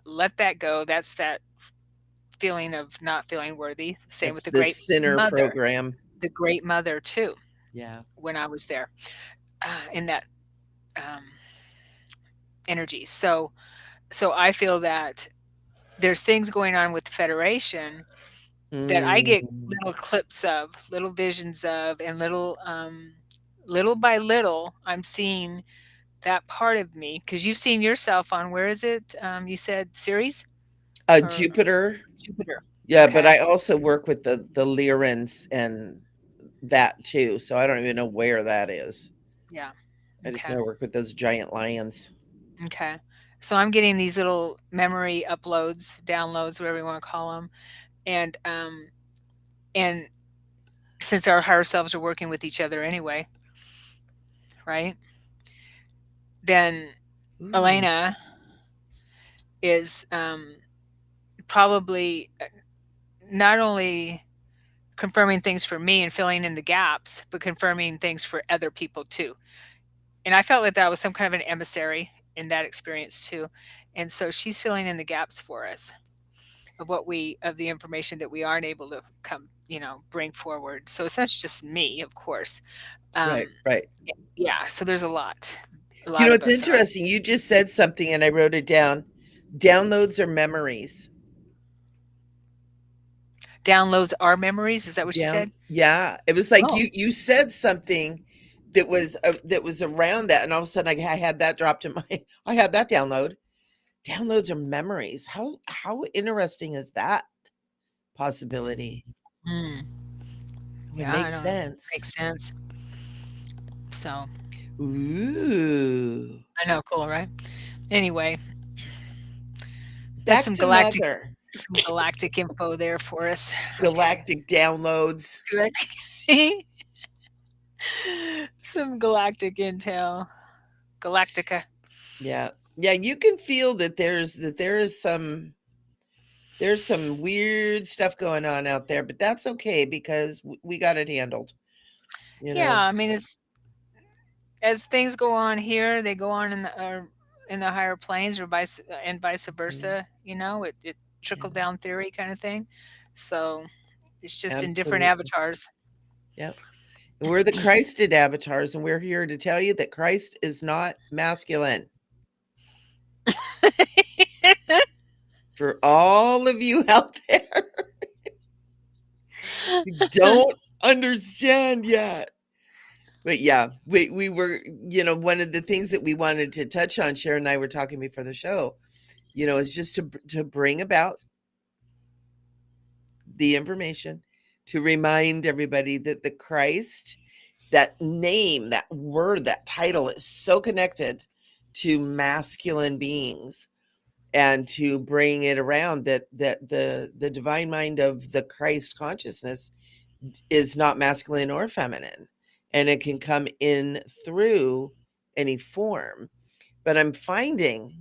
let that go. That's that feeling of not feeling worthy. Same with That's the sinner program. the great mother too, Yeah. when I was there in that um, energy. So I feel that there's things going on with the Federation that I get Mm. little clips of, little visions of, and little by little, I'm seeing that part of me, because you've seen yourself on, where is it? You said Ceres or Jupiter. Jupiter. Yeah, but Okay. I also work with the Lyrans and that too. So I don't even know where that is. Yeah. I just Okay. know I work with those giant lions. Okay. So I'm getting these little memory uploads, downloads, whatever you want to call them, and since our higher selves are working with each other anyway, right? Then Ooh. Elena is probably not only confirming things for me and filling in the gaps, but confirming things for other people too. And I felt like that was some kind of an emissary in that experience too. And so she's filling in the gaps for us of the information that we aren't able to bring forward. So it's not just me, of course. Right, Um, right. yeah. So there's a lot of It's us are. interesting. You just said something and I wrote it down. Downloads are memories. Downloads our memories. Is that what you Down, said? yeah. It was like Oh. you said something that was around that, and all of a sudden I had that dropped in my. I had that download. Downloads are memories. How interesting is that possibility? Mm, It would yeah, I make don't know. sense. Makes sense. So Ooh, I know, cool, right? Anyway, that's back to mother. some galactic info there for us. Okay. Galactic downloads. Galactic some galactic intel. Galactica. Yeah, yeah. You can feel that there's some weird stuff going on out there, but that's okay because we got it handled. You Yeah, know. I mean, it's as things go on here, they go on in the higher planes, or vice Mm, versa. It trickle yeah, down theory kind of thing. So it's just in different absolutely. avatars. Yep. And we're the Christed avatars, and we're here to tell you that Christ is not masculine. For all of you out there who don't understand yet. But yeah, we were, one of the things that we wanted to touch on, Sharon and I were talking before the show, is just to bring about the information to remind everybody that the Christ, that name, that word, that title is so connected to masculine beings, and to bring it around that the divine mind of the Christ consciousness is not masculine or feminine. and it can come in through any form. But I'm finding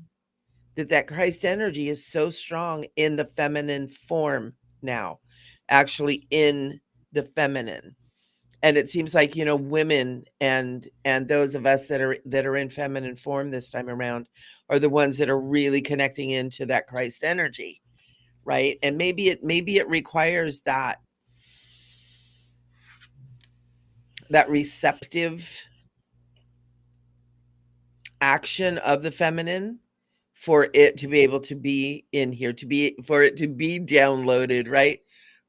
that that Christ energy is so strong in the feminine form now, actually in the feminine. And it seems like, you know, women and those of us that are in feminine form this time around are the ones that are really connecting into that Christ energy, right? And maybe it requires that receptive action of the feminine for it to be able to be in here, to be for it to be downloaded, right?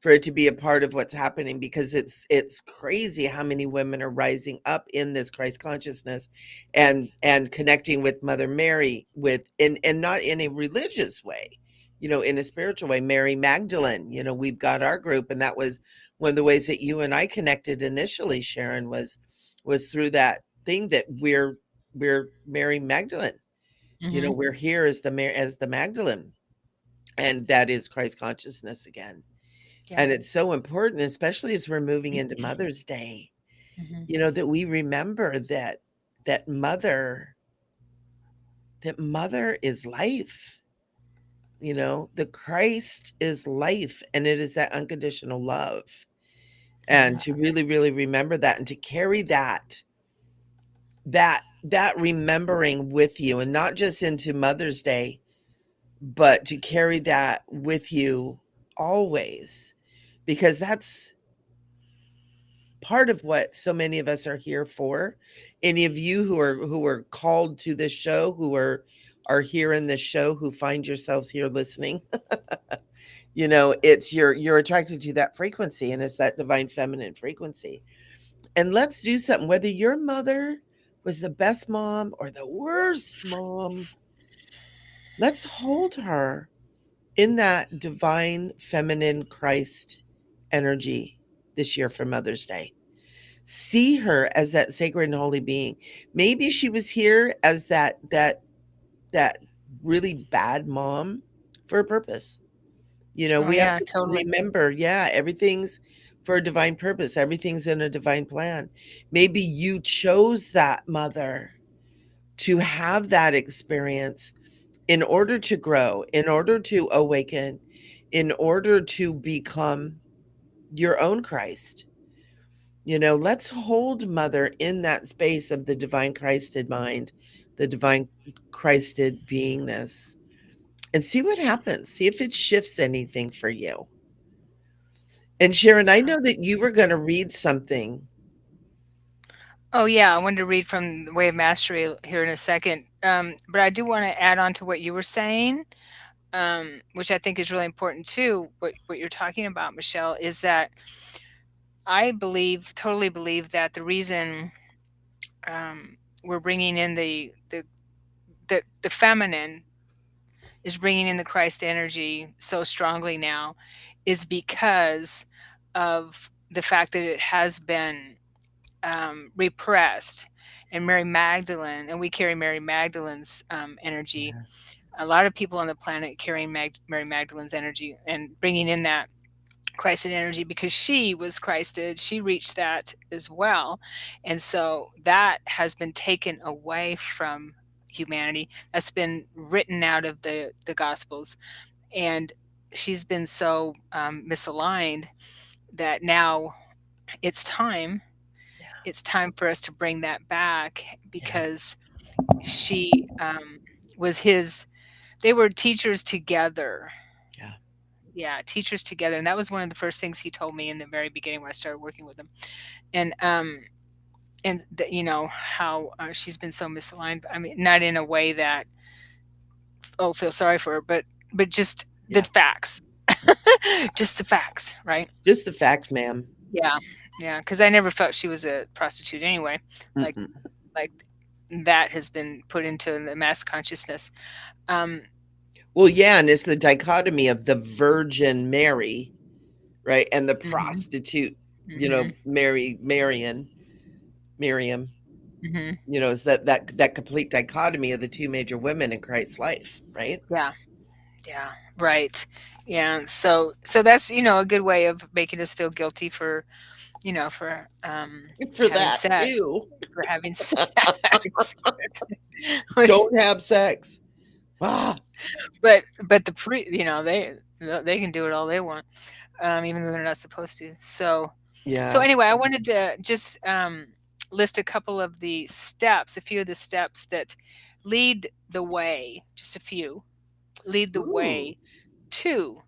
For it to be a part of what's happening, because it's crazy how many women are rising up in this Christ consciousness and connecting with Mother Mary, with and not in a religious way, you know, in a spiritual way. Mary Magdalene, you know, we've got our group, and that was one of the ways that you and I connected initially, Sharon, was through that thing that we're Mary Magdalene. You know, Mhm. we're here as as the Magdalene, and that is Christ consciousness again. Yeah. And it's so important, especially as we're moving into Mother's Day, Mhm. you know, that we remember that mother that mother is life. You know, the Christ is life, and it is that unconditional love. And Mhm. to really, really remember that, and to carry that remembering with you, and not just into Mother's Day, but to carry that with you always, because that's part of what so many of us are here for. Any of you who are called to this show, who are here in this show, who find yourselves here listening, you know, it's you're attracted to that frequency, and it's that divine feminine frequency. And let's do something, whether your mother was the best mom or the worst mom, let's hold her in that divine feminine Christ energy this year for Mother's Day. See her as that sacred and holy being. Maybe she was here as that really bad mom for a purpose. You know, Oh we have yeah, to totally. remember, yeah, everything's for a divine purpose. Everything's in a divine plan. Maybe you chose that mother to have that experience in order to grow, in order to awaken, in order to become your own Christ. You know, let's hold Mother in that space of the divine Christed mind, the divine Christed beingness, and see what happens. See if it shifts anything for you. And Sharon, I Yeah. know that you were going to read something. Oh yeah, I wanted to read from the Way of Mastery here in a second. But I do want to add on to what you were saying, which I think is really important too. What you're talking about, Michelle, is that I believe, totally believe that the reason we're bringing in the feminine is bringing in the Christ energy so strongly now is because of the fact that it has been repressed. And Mary Magdalene, and we carry Mary Magdalene's energy. Yeah, A lot of people on the planet carrying Mary Magdalene's energy and bringing in that Christed energy because she was Christed. She reached that as well. And so that has been taken away from humanity. That's been written out of the Gospels. And she's been so misaligned that now it's time. It's time for us to bring that back yeah, because she was his, they were teachers together. yeah, Yeah, teachers together. And that was one of the first things he told me in the very beginning when I started working with him. And you know how she's been so misaligned. I mean, not in a way that oh feel sorry for her, but just the yeah. facts, just the facts, right? Just the facts, ma'am. Yeah, yeah. Because I never felt she was a prostitute anyway. Like Mm-mm. like that has been put into the mass consciousness. Um, Well, yeah, and it's the dichotomy of the Virgin Mary, right, and the mhm, prostitute, you mhm, know, Miriam. mhm. You know, is that complete dichotomy of the two major women in Christ's life, right? Yeah, yeah, right. Yeah. So that's a good way of making us feel guilty for for For having that sex, too. for having sex, which, Don't have sex. Ah, but they can do it all they want, even though they're not supposed to. So yeah. anyway, I wanted to just list a couple of the steps, a few of the steps that lead the way, just a few, lead the Ooh. way to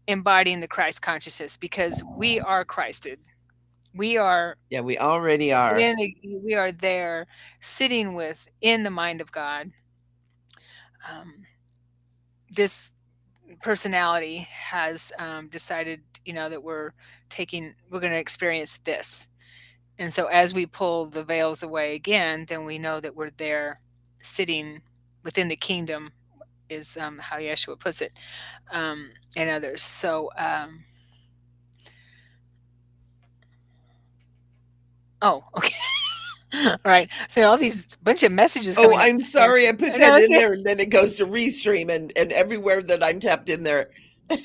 embodying the Christ consciousness, because we are Christed. We are Yeah, we already are. we are there, sitting with in the mind of God. Um, this personality has decided, that we're going to experience this. And so as we pull the veils away again, then we know that we're there, sitting within the kingdom, is how Yeshua puts it, and others. Oh, okay. All right. So all these bunch of messages Oh, coming up I'm here. sorry I put No, that that's in okay. there, and then it goes to restream and everywhere that I'm tapped in there.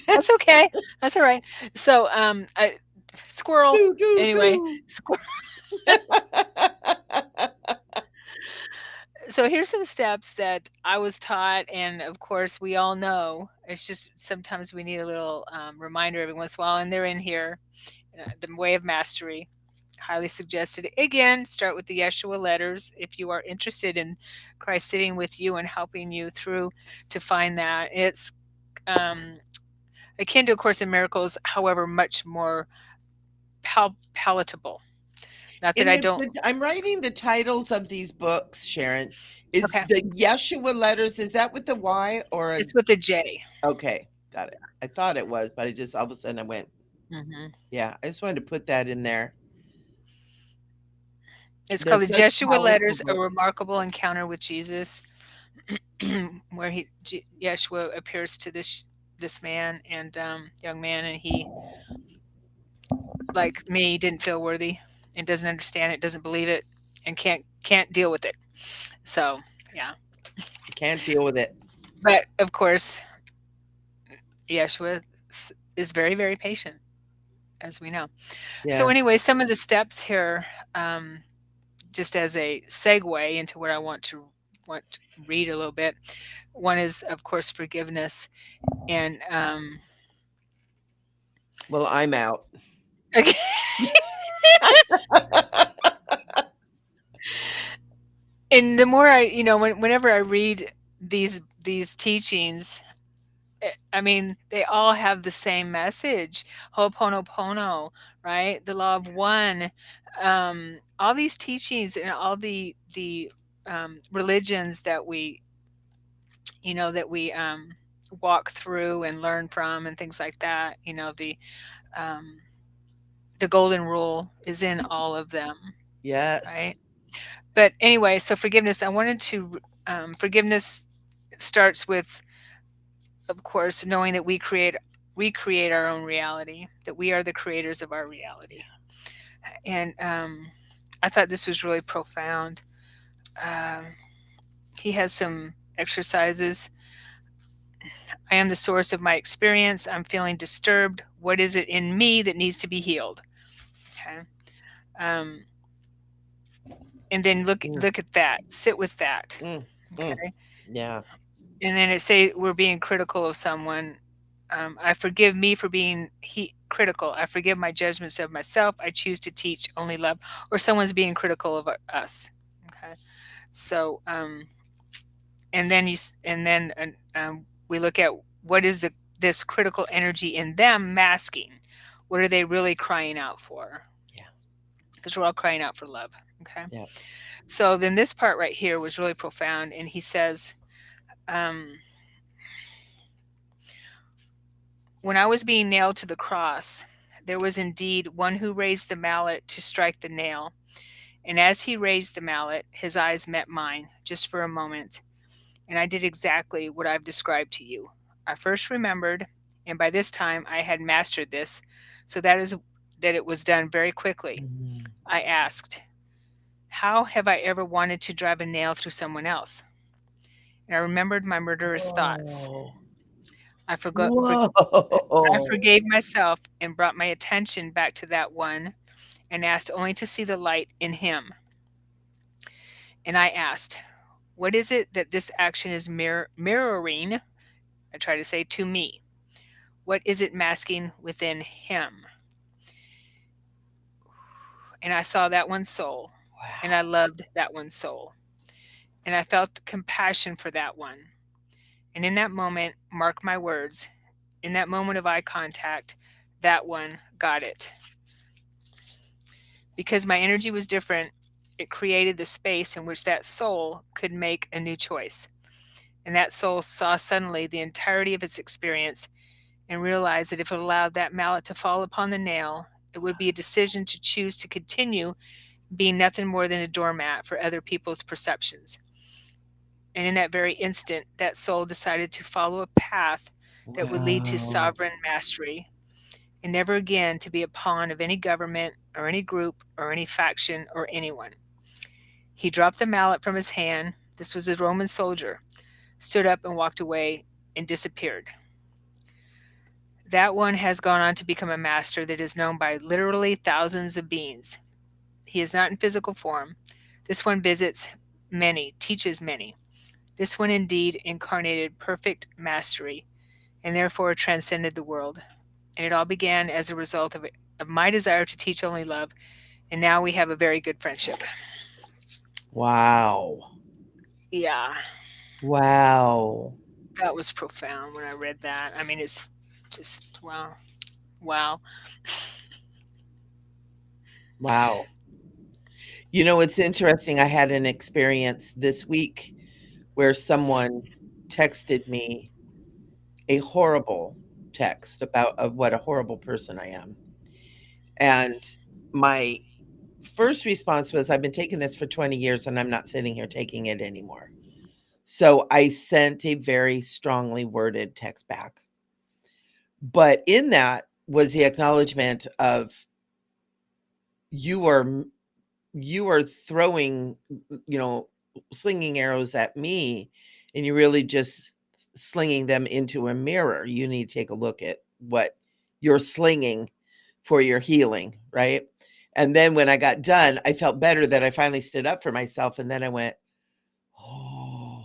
That's okay. That's all right. So, squirrel. Do, do, Anyway, do. so here's some steps that I was taught, and of course we all know. It's just sometimes we need a little reminder every once in a while, and they're in here. The Way of Mastery, highly suggested. Again, start with the Yeshua letters if you are interested in Christ sitting with you and helping you through to find that. It's um, akin to A Course in Miracles, however, much more palatable. Not that In I don't. I'm writing the titles of these books, Sharon. Is Okay, the Yeshua letters, is that with the Y or a it's with a J. okay, got it. I thought it was, but I just all of a sudden I went, Mm-hmm. yeah, I just wanted to put that in there. It's They're called the such Jeshua powerful Letters: A books. Remarkable Encounter with Jesus, where Yeshua appears to this man and young man, and he, like me, didn't feel worthy and doesn't understand it, doesn't believe it, and can't deal with it. So yeah, I can't deal with it. but of course, Yeshua is very, very patient, as we know. So Yeah. anyway, some of the steps here, um, just as a segue into what I want to read a little bit. One is, of course, forgiveness, and Well, I'm out. okay. And the more whenever I read these teachings, I mean, they all have the same message. Ho'oponopono, right? The law of one. All these teachings and all the religions that we walk through and learn from and things like that. Um, the golden rule is in all of them, right? Yes. But anyway, so forgiveness. I wanted to forgiveness starts with, of course, knowing that we create our own reality, that we are the creators of our reality. And I thought this was really profound. Um, he has some exercises. I am the source of my experience. I'm feeling disturbed. What is it in me that needs to be healed? Okay. Um, and then look Mm, look at that. Sit with that. mm, mm. Okay. Yeah. And then it say we're being critical of someone. I forgive me for being critical. I forgive my judgments of myself. I choose to teach only love. Or someone's being critical of us. Okay. So and then we look at what is this critical energy in them masking. What are they really crying out for? Yeah. Because we're all crying out for love. Okay. Yeah. So then this part right here was really profound, and he says, um, when I was being nailed to the cross, there was indeed one who raised the mallet to strike the nail. And as he raised the mallet, his eyes met mine just for a moment, and I did exactly what I've described to you. I first remembered, and by this time I had mastered this, so that it was done very quickly. Mhm. I asked, how have I ever wanted to drive a nail through someone else? And I remembered my murderous thoughts. Whoa. I forgot. I Whoa. forgave myself and brought my attention back to that one. and asked only to see the light in him. And I asked, what is it that this action is mirroring? I try to say to me. What is it masking within him? And I saw that one soul, and I Wow. loved that one soul, and I felt compassion for that one. And in that moment, mark my words, in that moment of eye contact, that one got it. Because my energy was different, it created the space in which that soul could make a new choice. And that soul saw suddenly the entirety of its experience and realized that if it allowed that mallet to fall upon the nail, it would be a decision to choose to continue being nothing more than a doormat for other people's perceptions. And in that very instant, that soul decided to follow a path that would lead to Wow. sovereign mastery and never again to be a pawn of any government or any group or any faction or anyone. He dropped the mallet from his hand. This was a Roman soldier, stood up and walked away and disappeared. That one has gone on to become a master that is known by literally thousands of beings. He is not in physical form. This one visits many, teaches many. This one indeed incarnated perfect mastery and therefore transcended the world. And it all began as a result of my desire to teach only love. And now we have a very good friendship. Wow. Yeah, Wow. that was profound when I read that. I mean, it's just, wow. Wow. Wow. You know, it's interesting. I had an experience this week where someone texted me a horrible text about of what a horrible person I am. And my first response was, I've been taking this for 20 years and I'm not sitting here taking it anymore. So I sent a very strongly worded text back. But in that was the acknowledgement of you are you are throwing, you know, slinging arrows at me, and you're really just slinging them into a mirror. You need to take a look at what you're slinging for your healing, right? And then when I got done, I felt better that I finally stood up for myself. And then I went, oh,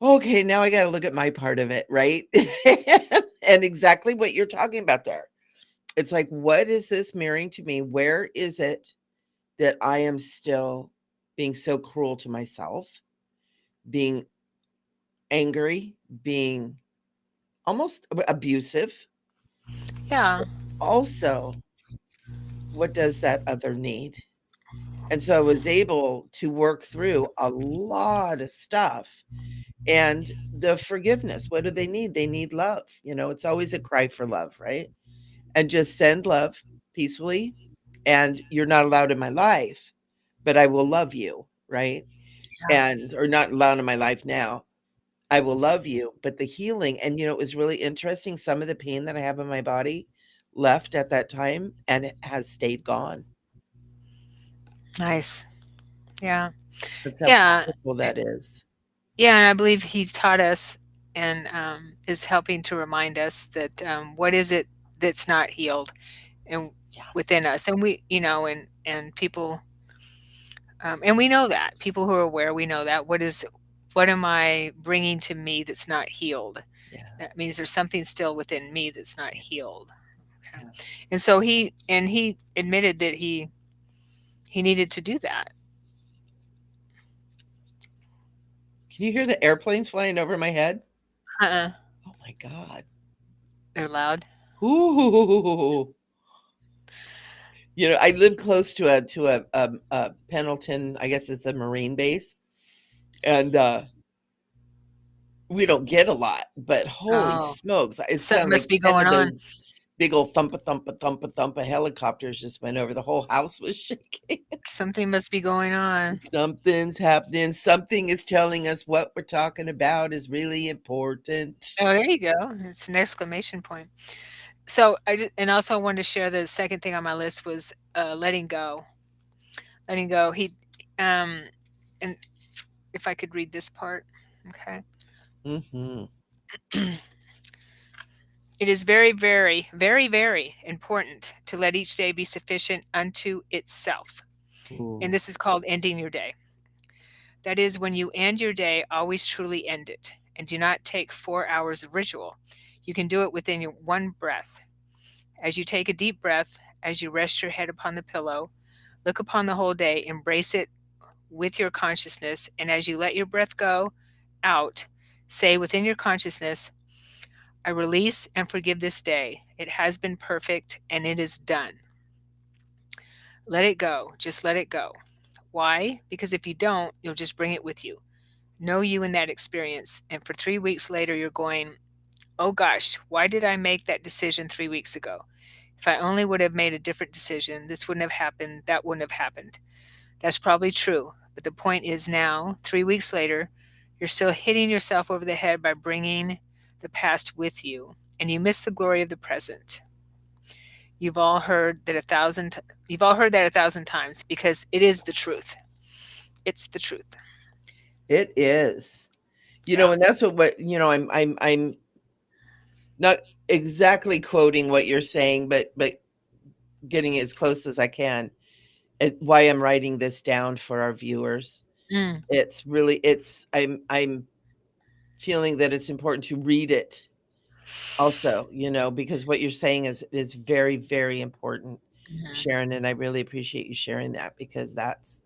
okay, now I got to look at my part of it, right? And exactly what you're talking about there. It's like, what is this mirroring to me? Where is it that I am still being so cruel to myself, being angry, being almost abusive? Yeah. Also, what does that other need? And so I was able to work through a lot of stuff. And the forgiveness, what do they need? They need love. You know, it's always a cry for love, right? And just send love peacefully. And you're not allowed in my life, but I will love you, right? Yeah. And or not allowed in my life now. I will love you. But the healing, and you know, it was really interesting. Some of the pain that I have in my body left at that time and it has stayed gone. Nice. Yeah. That's how Yeah. powerful eh, that is. Yeah. And I believe he's taught us and is helping to remind us that what is it that's not healed and Yeah, within us. And we, and people, and we know that people who are aware, we know that what am I bringing to me that's not healed? yeah, That means there's something still within me that's not healed. Okay. yeah. And so he admitted that he needed to do that. Can you hear the airplanes flying over my head? Uh-uh. Oh my god. They're loud. Ooh. You know, I live close to a Pendleton, I guess it's a Marine base, and, we don't get a lot, but holy Oh, smokes, it something sounded must like be 10 going of on. those big old thumpa, thumpa, thumpa, thumpa helicopters just went over, the whole house was shaking. Something must be going on. Something's happening, something is telling us what we're talking about is really important. Oh, there you go. It's an exclamation point. So and also I wanted to share the second thing on my list was letting go. Letting go. Um, and if I could read this part, okay. Mhm. It is very, very, very, very important to let each day be sufficient unto itself. And Ooh. this is called ending your day. That is, when you end your day, always truly end it. And do not take 4 hours of ritual. You can do it within your one breath. As you take a deep breath, as you rest your head upon the pillow, look upon the whole day, embrace it with your consciousness. And as you let your breath go out, say within your consciousness, I release and forgive this day. It has been perfect and it is done. Let it go. Just let it go. Why? Because if you don't, you'll just bring it with you. Know you in that experience. And for 3 weeks later, you're going, oh gosh, why did I make that decision 3 weeks ago? If I only would have made a different decision, this wouldn't have happened, that wouldn't have happened. That's probably true. But the point is now, 3 weeks later, you're still hitting yourself over the head by bringing the past with you, and you miss the glory of the present. You've all heard that a thousand you've all heard that 1,000 times because it is the truth. It's the truth. It is. Yeah. And that's I'm not exactly quoting what you're saying, but getting as close as I can. Why I'm writing this down for our viewers. Mm, I'm feeling that it's important to read it also, because what you're saying is very, very important, mhm. Sharon, and I really appreciate you sharing that because that's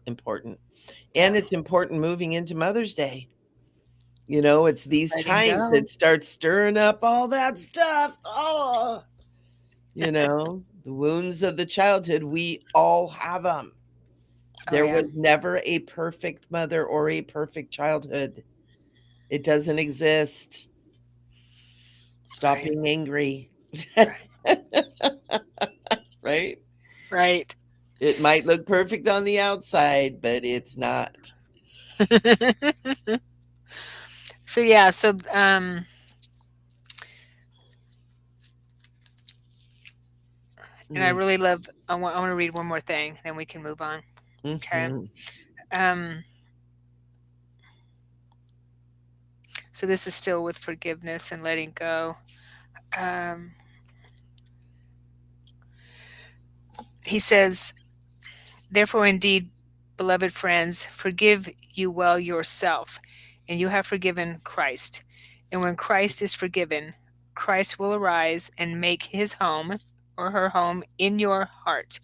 important. And Yeah. it's important moving into Mother's Day. It's these Letting times go. that start stirring up all that stuff. Oh, the wounds of the childhood, we all have them. Oh, There yeah. was never a perfect mother or a perfect childhood. It doesn't exist. Stop Right. being angry. Right. Right? Right. It might look perfect on the outside, but it's not. So yeah, and I Mm, really love I want to read one more thing, then we can move on. Okay. mhm. Um so this is still with forgiveness and letting go. Um he says, therefore indeed, beloved friends, forgive you well yourself, and you have forgiven Christ. And when Christ is forgiven, Christ will arise and make his home or her home in your heart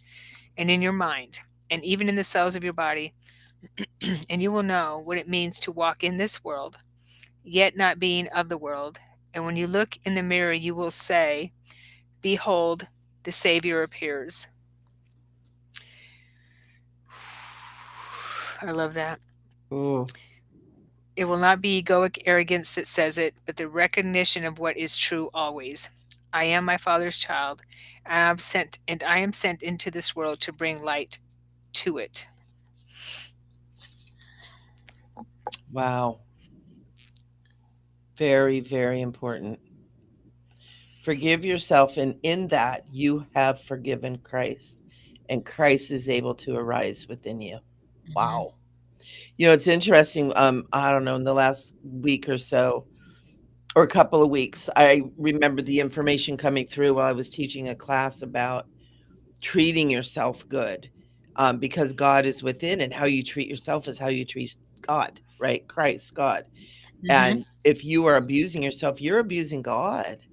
and in your mind and even in the cells of your body, and you will know what it means to walk in this world, yet not being of the world. And when you look in the mirror, you will say, behold, the Savior appears. I love that. Ooh, It will not be egoic arrogance that says it, but the recognition of what is true always. I am my Father's child, and I am sent into this world to bring light to it. wow. Very, very important. Forgive yourself, and in that, you have forgiven Christ, and Christ is able to arise within you. Mhm. Wow. It's interesting. I don't know, in the last week or so, or a couple of weeks, I remember the information coming through while I was teaching a class about treating yourself good, because God is within, and how you treat yourself is how you treat God, right? Christ, God. Mhm. And if you are abusing yourself, you're abusing God.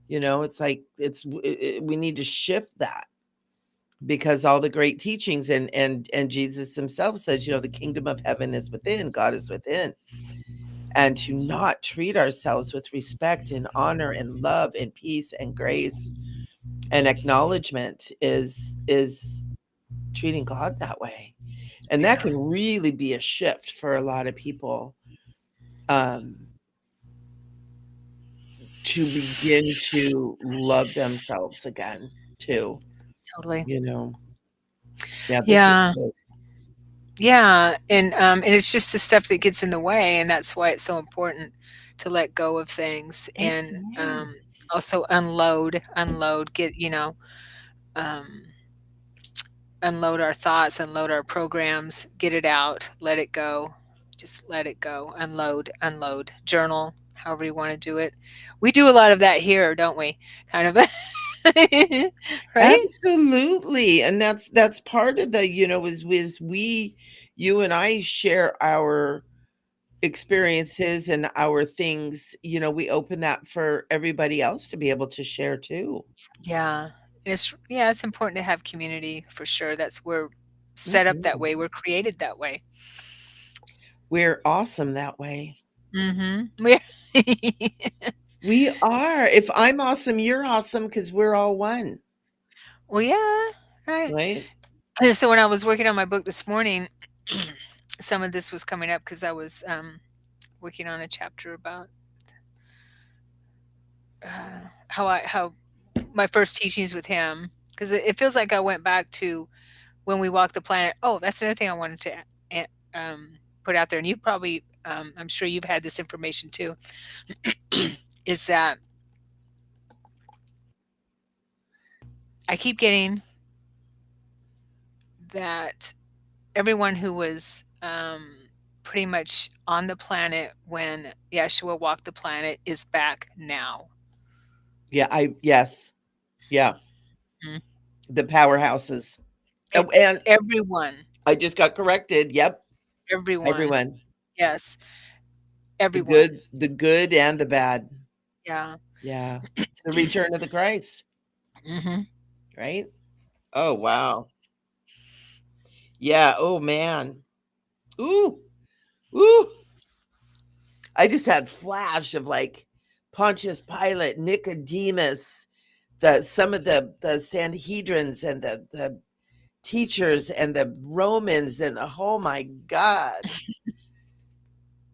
It's like we need to shift that because all the great teachings and Jesus himself says, the kingdom of heaven is within, God is within. And to not treat ourselves with respect and honor and love and peace and grace and acknowledgement is treating God that way. And that Yeah, can really be a shift for a lot of people, um, to begin to love themselves again too, totally. you know. Yeah, this is Yeah, good. yeah, and it's just the stuff that gets in the way, and that's why it's so important to let go of things It and is. also unload, get unload our thoughts, unload our programs, get it out, let it go, just let it go, unload, journal. however you want to do it. We do a lot of that here, don't we? Kind of, right? Absolutely. And that's part of the, is we, you and I share our experiences and our things, we open that for everybody else to be able to share too. Yeah. It's important to have community for sure. We're set up that Mhm. way. We're created that way. We're awesome that way. Mhm. We're We are. If I'm awesome, you're awesome because we're all one, Well, yeah, right. right? And so when I was working on my book this morning, some of this was coming up because I was, working on a chapter about, how my first teachings with him, 'cause it feels like I went back to when we walked the planet. Oh, that's another thing I wanted to a put out there, and you've probably, I'm sure you've had this information too, is that I keep getting that everyone who was, pretty much on the planet when Yeshua walked the planet is back now. Yeah, yes. Yeah, Mhm. the powerhouses. Ev Oh, and Everyone, I just got corrected. Yep, everyone. everyone. Yes, The everyone. good, the good and the bad. Yeah. Yeah. It's the return of the Christ, Mhm. right? Oh, wow. Yeah. Oh, man. Ooh. Ooh. I just had flash of like Pontius Pilate, Nicodemus, some of the Sanhedrins and the teachers and the Romans and oh my God.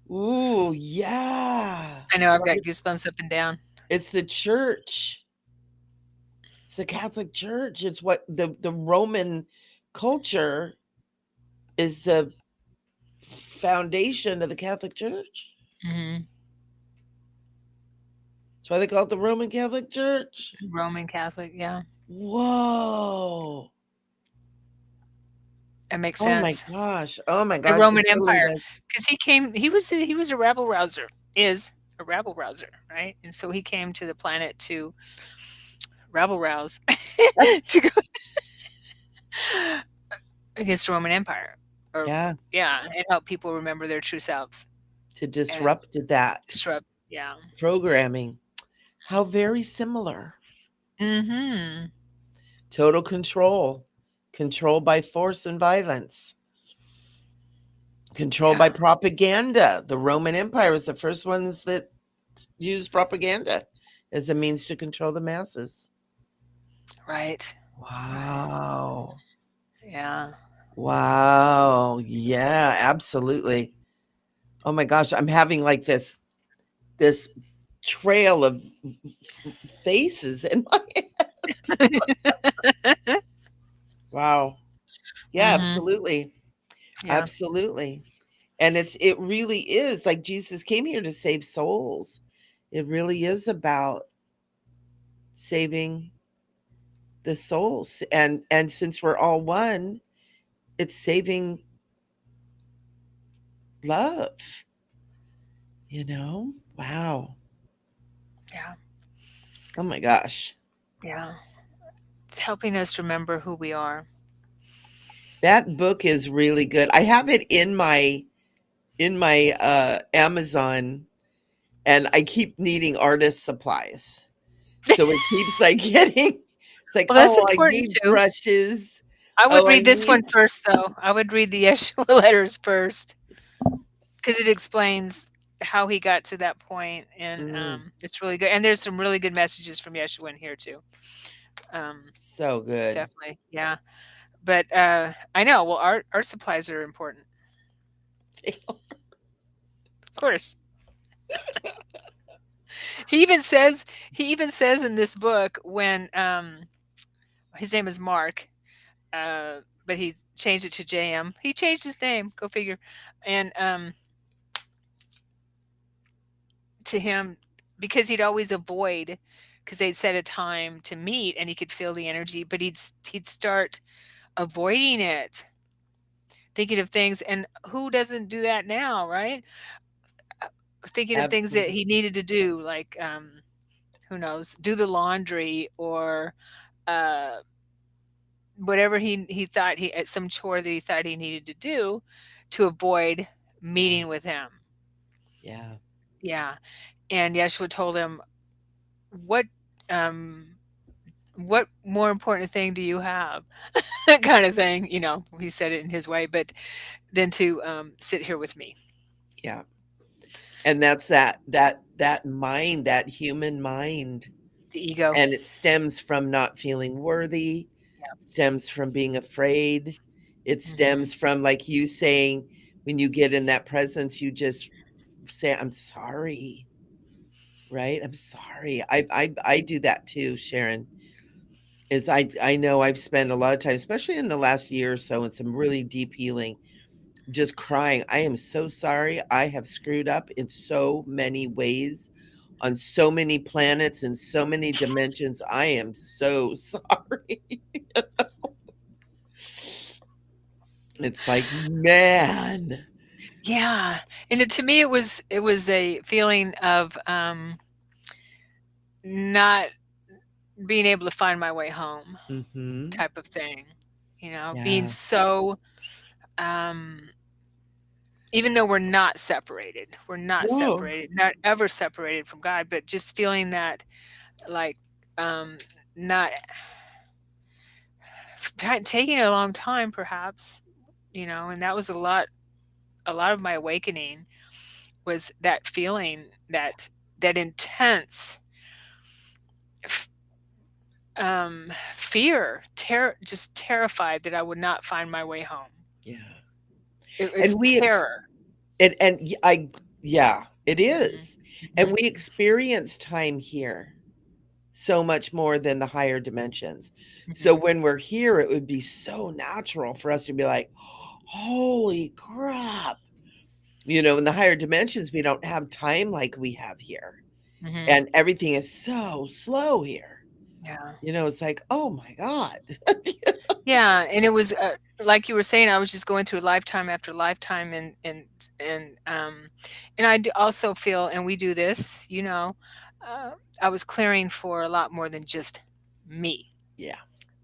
Ooh, yeah. I know I've got goosebumps up and down. It's the church. It's the Catholic Church. It's what the Roman culture is the foundation of the Catholic Church. Mhm. That's why they call it the Roman Catholic Church. Roman Catholic, yeah. Whoa. That makes Oh my sense. gosh. Oh my The gosh. It Roman totally Empire, does. because he was a rabble rouser, is a rabble rouser, right? And so he came to the planet to rabble rouse, to go against the Roman Empire, or Yeah. yeah, and help people remember their true selves To and disrupt that disrupt. Yeah. programming. How very similar. Mhm. Total control. Control by force and violence. Control by Yeah. propaganda. The Roman Empire was the first ones that used propaganda as a means to control the masses. Right. Right. Wow. Yeah. Wow. Yeah, absolutely. Oh my gosh, I'm having like this trail of faces in my head. Wow. Yeah, Mhm. absolutely. Yeah. Absolutely. And it really is like Jesus came here to save souls. It really is about saving the souls. And since we're all one, it's saving love, you know? Wow. Yeah. Oh my gosh. Yeah. It's helping us remember who we are. That book is really good. I have it in my Amazon, and I keep needing artist supplies. So it keeps like getting it's like, Well, that's "Oh, I important need too. brushes. I would Oh, I read this need." one first, though. I would read the Yeshua letters first because it explains how he got to that point, and, Mm, it's really good, and there's some really good messages from Yeshua in here too. Um, so good. Definitely, yeah. But, I know, well, art supplies are important, of course. He even says in this book when, his name is Mark, but he changed it to JM. He changed his name, go figure, and, to him, because he'd always avoid, because they'd set a time to meet and he could feel the energy, but he'd start avoiding it, thinking of things, and who doesn't do that now, right? thinking of things that he Absolutely. needed to do, like, who knows, do the laundry or, uh, whatever he thought he some chore that he thought he needed to do to avoid Yeah. meeting with him. Yeah. Yeah, and Yeshua told him, "What, um, what more important thing do you have?" Kind of thing, he said it in his way, but than to, sit here with me. Yeah. And that's that mind, that human mind. The ego. And it stems from not feeling worthy, Yeah. stems from being afraid. It Mhm. stems from, like you saying, when you get in that presence, you just say, I'm sorry, right? I'm sorry. I do that too, Sharon. Is I know I've spent a lot of time, especially in the last year or so, in some really deep healing, just crying. I am so sorry. I have screwed up in so many ways, on so many planets, in so many dimensions. I am so sorry. It's like, man. Yeah, and to me, it was a feeling of, not being able to find my way home Mhm. type of thing, being Yeah. so, um even though we're not No. separated, not ever separated from God, but just feeling that, like, um, not taking a long time perhaps, and that was a lot of my awakening was that feeling, that intense f fear, just terrified that I would not find my way home. Yeah. It was And we ex terror. and y I yeah, it Mhm, is. And mhm, we experience time here so much more than the higher dimensions. So mhm, when we're here, it would be so natural for us to be like, "Holy crap." In the higher dimensions, we don't have time like we have here, mhm. and everything is so slow here. Yeah. It's like, "Oh my god." Yeah, and it was, like you were saying, I was just going through lifetime after lifetime, and I d also feel, and we do this, uh, I was clearing for a lot more than just me, Yeah,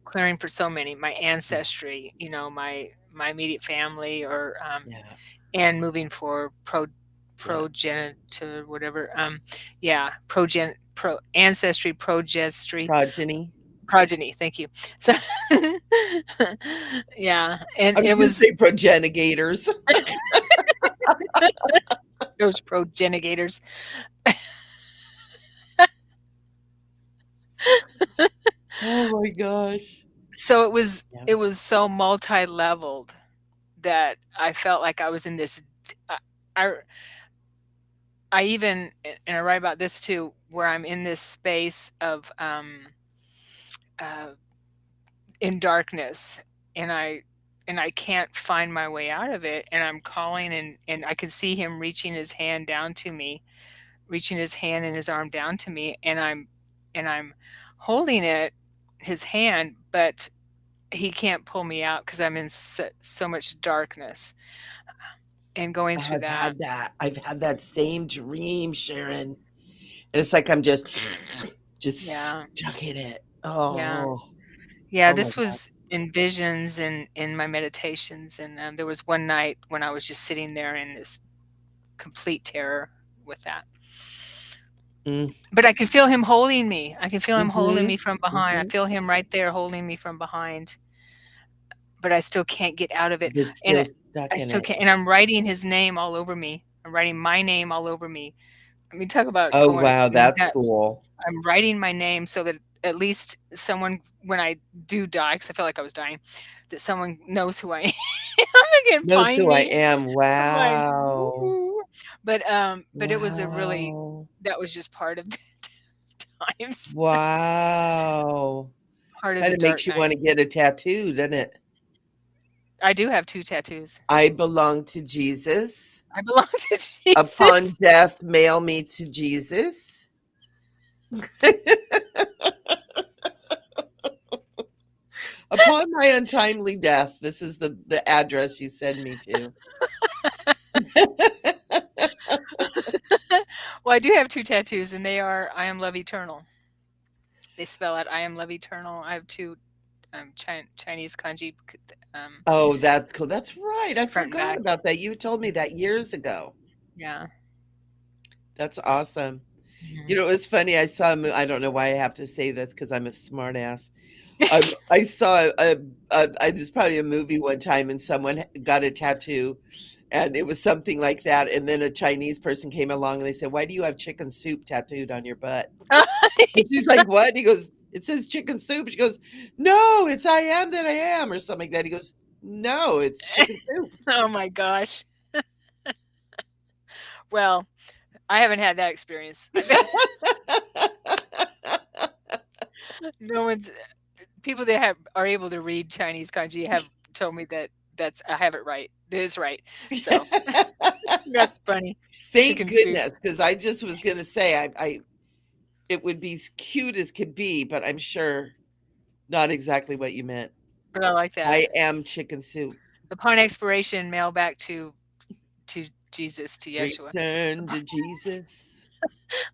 clearing for so many, my yeah, ancestry, my immediate family, or, yeah. and moving for Yeah. progenitor, whatever, yeah, ancestry, Progeny. progeny, thank you. So yeah, and I was it gonna was say progenigators. those progenitors. Oh my gosh. So it was Yeah. it was so multi-leveled that I felt like I was in this d I I even and I write about this too, where I'm in this space of, uh, in darkness, and I can't find my way out of it, and I'm calling, and I can see him reaching his hand and his arm down to me, and I'm holding his hand, but he can't pull me out because I'm in so much darkness and going through I've that. had that. I've had that same dream, Sharon. And it's like I'm just Yeah, stuck in it. yeah, Oh, yeah. oh my This god. was in visions and in my meditations, and there was one night when I was just sitting there in this complete terror with that. Mm, But I can feel him holding me. I can feel him holding mhm, me from behind. I mhm. feel him right there holding me from behind, but I still can't get out of it. But And still stuck I in still it. can't. And I'm writing his name all over me. I'm writing my name all over me. I mean, talk about Oh, going wow, that's nuts. cool. I'm writing my name so that at least someone, when I do die, because I felt like I was dying, that someone knows who I am and can Knows find who I me. am. I'm like, Wow. "Ooh." But it was a really Wow. that was just part of the times, Wow. part of the Kinda dark makes you night. wanna get a tattoo, doesn't it? I do have 2 tattoos. I belong to Jesus. I belong to Jesus. Upon death, mail me to Jesus. Upon my untimely death, this is the address you send me to. Well, I do have 2 tattoos, and they are "I am love eternal." They spell out "I am love eternal." I have 2, Chinese kanji, um, Oh, that's cool. That's right. I front and forgot back. about that. You told me Mhm. that years ago. Yeah. That's awesome. You Mhm. know, it was funny. I saw I don't know why I have to say this because I'm a smart ass. I saw there's probably a movie one time and someone got a tattoo and it was something like that. And then a Chinese person came along and they said, "Why do you have chicken soup tattooed on your butt?" And she's like, "What?" And he goes, "It says chicken soup." She goes, "No, it's I am that I am," or something like that. He goes, "No, it's chicken soup." Oh my gosh. Well, I haven't had that experience. No one's people that are able to read Chinese kanji have told me that I have it right. That is right. So, that's funny. Thank Chicken soup, goodness, because I just was gonna say I it would be as cute as could be, but I'm sure not exactly what you meant. but I like that. I am chicken soup. Upon expiration, mail back to Jesus, to Yeshua. Return to Jesus.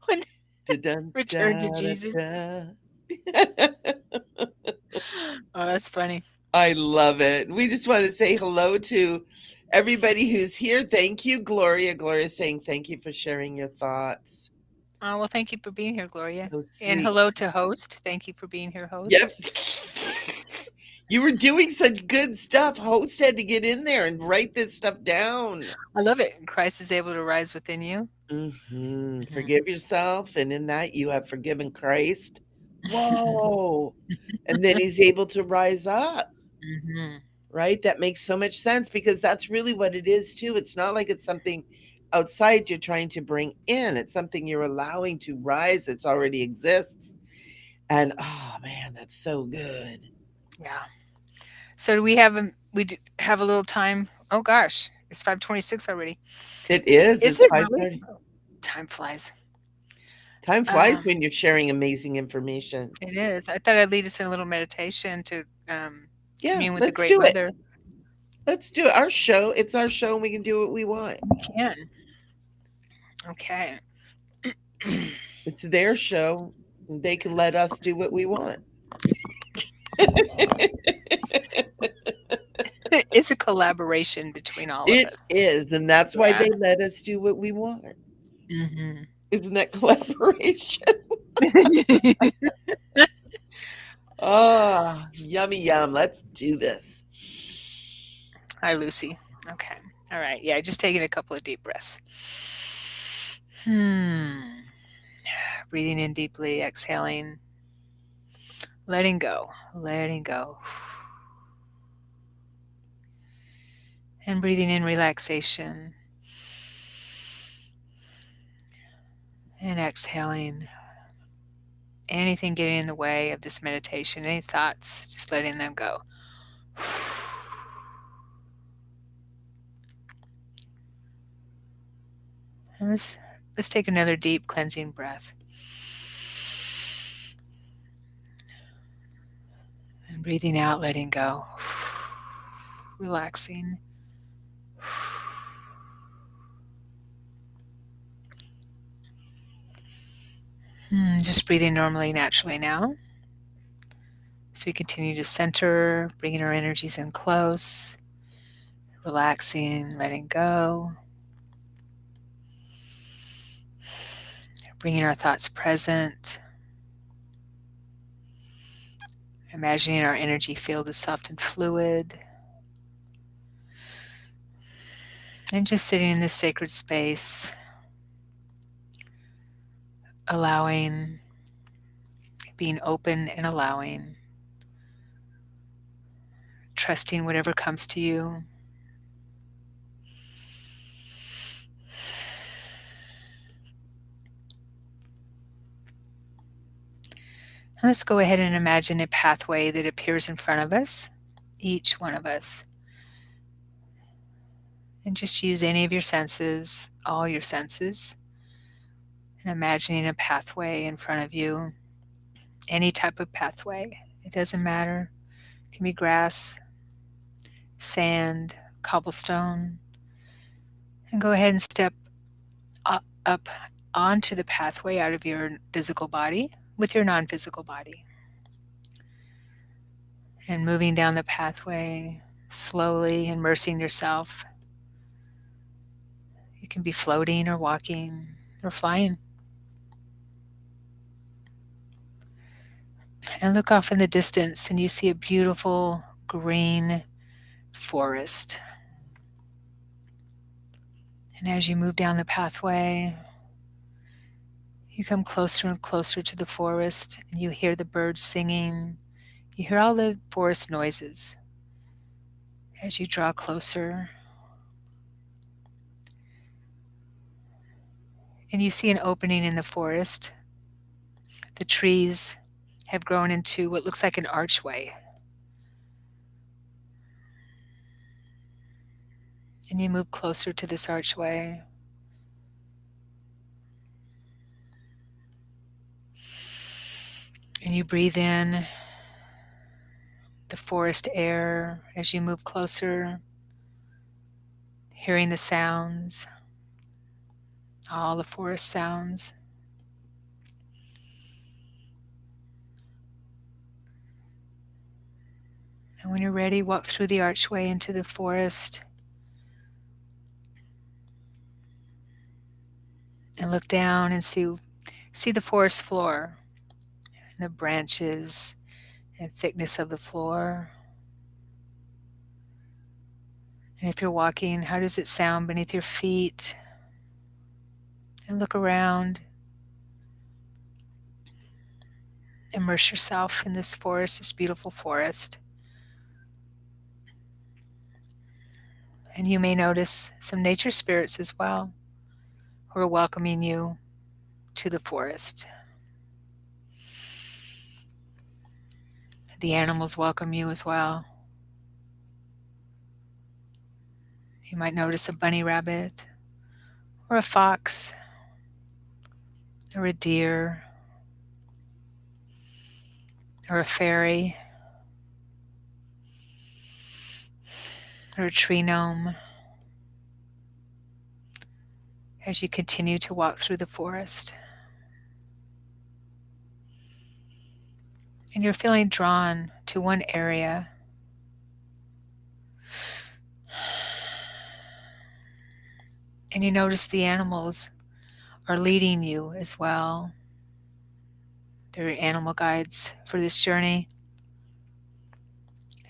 When Da dun return to da da Jesus. da. Oh, that's funny. I love it. We just want to say hello to everybody who's here. Thank you, Gloria. Gloria saying thank you for sharing your thoughts. Oh, well, thank you for being here, Gloria. So And sweet. hello to host. Thank you for being here, Yep. host. You were doing such good stuff. Host had to get in there and write this stuff down. I love it. Christ is able to rise within you. Mhm. Forgive yourself, and in that you have forgiven Christ. Whoa. And then he's able to rise up, Mhm. right? That makes so much sense because that's really what it is, too. It's not like it's something outside you're trying to bring in, it's something you're allowing to rise. It's already exists. And oh man, that's so good. Yeah. So do we have have a little time? Oh gosh, it's 5:26 already. It is. Is It's it really? 5:30. Time flies. Time flies Um, when you're sharing amazing information. it is. I thought I'd lead us in a little meditation to Yeah, commune with the let's Great do it. Mother. Let's do it. Our show. It's our show and we can do what we want. We can. Okay. It's their show. And they can let us do what we want. It's a collaboration between all of It us. is. And that's why Yeah. they let us do what we want. Mhm. Isn't that collaboration? Ah, yummy yum. Let's do this. Hi, Lucy. Okay. All right. Yeah, just taking a couple of deep breaths. Hmm. Breathing in deeply, exhaling, letting go, letting go. And breathing in relaxation and exhaling. Anything getting in the way of this meditation, any thoughts, just letting them go. And let's take another deep cleansing breath. And breathing out, letting go. Relaxing. Just breathing normally, naturally now. So we continue to center, bringing our energies in close, relaxing, letting go, bringing our thoughts present, imagining our energy field is soft and fluid, and just sitting in this sacred space, allowing, being open and allowing, trusting whatever comes to you. And let's go ahead and imagine a pathway that appears in front of us, each one of us. And just use any of your senses, all your senses, and imagining a pathway in front of you, any type of pathway. It doesn't matter. It can be grass, sand, cobblestone. And go ahead and step up onto the pathway out of your physical body with your non-physical body. And moving down the pathway, slowly immersing yourself. You can be floating or walking or flying. And look off in the distance and you see a beautiful green forest. And as you move down the pathway, you come closer and closer to the forest and you hear the birds singing. You hear all the forest noises as you draw closer. And you see an opening in the forest. The trees have grown into what looks like an archway. And you move closer to this archway. And you breathe in the forest air as you move closer, hearing the sounds, all the forest sounds. And when you're ready, walk through the archway into the forest and look down and see the forest floor and the branches and thickness of the floor. And if you're walking, how does it sound beneath your feet? And look around. Immerse yourself in this forest, this beautiful forest. And you may notice some nature spirits as well who are welcoming you to the forest. The animals welcome you as well. You might notice a bunny rabbit or a fox or a deer or a fairy or a tree gnome as you continue to walk through the forest. And you're feeling drawn to one area. And you notice the animals are leading you as well. They're animal guides for this journey.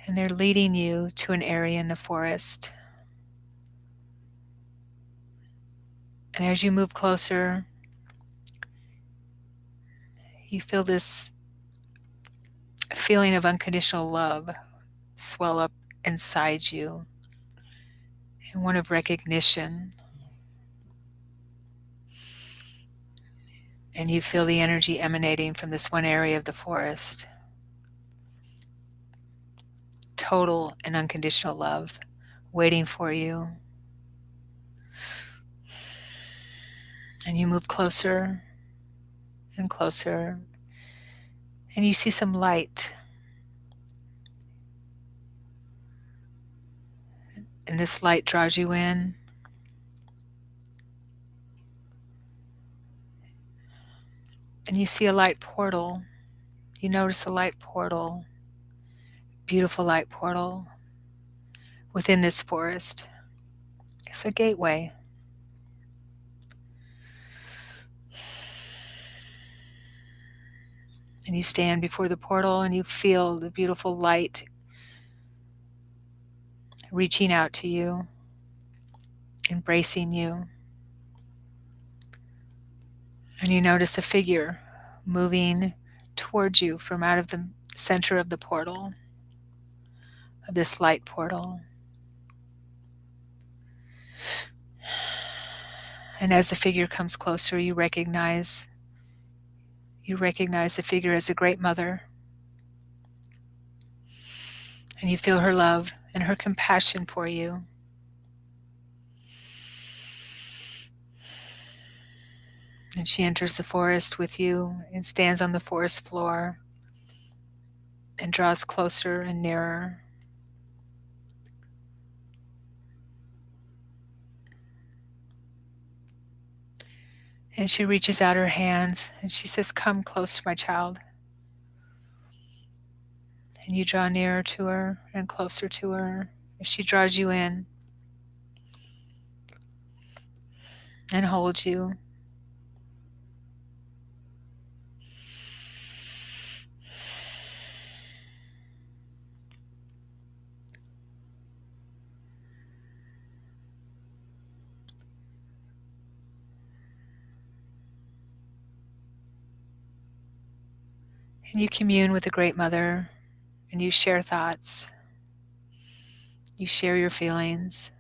And they're leading you to an area in the forest. And as you move closer, you feel this feeling of unconditional love swell up inside you, and one of recognition. And you feel the energy emanating from this one area of the forest. Total and unconditional love waiting for you. And you move closer and closer, and you see some light. And this light draws you in. And you see a light portal. You notice a light portal, beautiful light portal within this forest. It's a gateway. And you stand before the portal and you feel the beautiful light reaching out to you, embracing you. And you notice a figure moving towards you from out of the center of the portal, of this light portal. And as the figure comes closer, you recognize the figure as a great mother. And you feel her love and her compassion for you. And she enters the forest with you and stands on the forest floor and draws closer and nearer. And she reaches out her hands and she says, "Come close to my child." And you draw nearer to her and closer to her as she draws you in and holds you. And you commune with the Great Mother and you share thoughts. You share your feelings.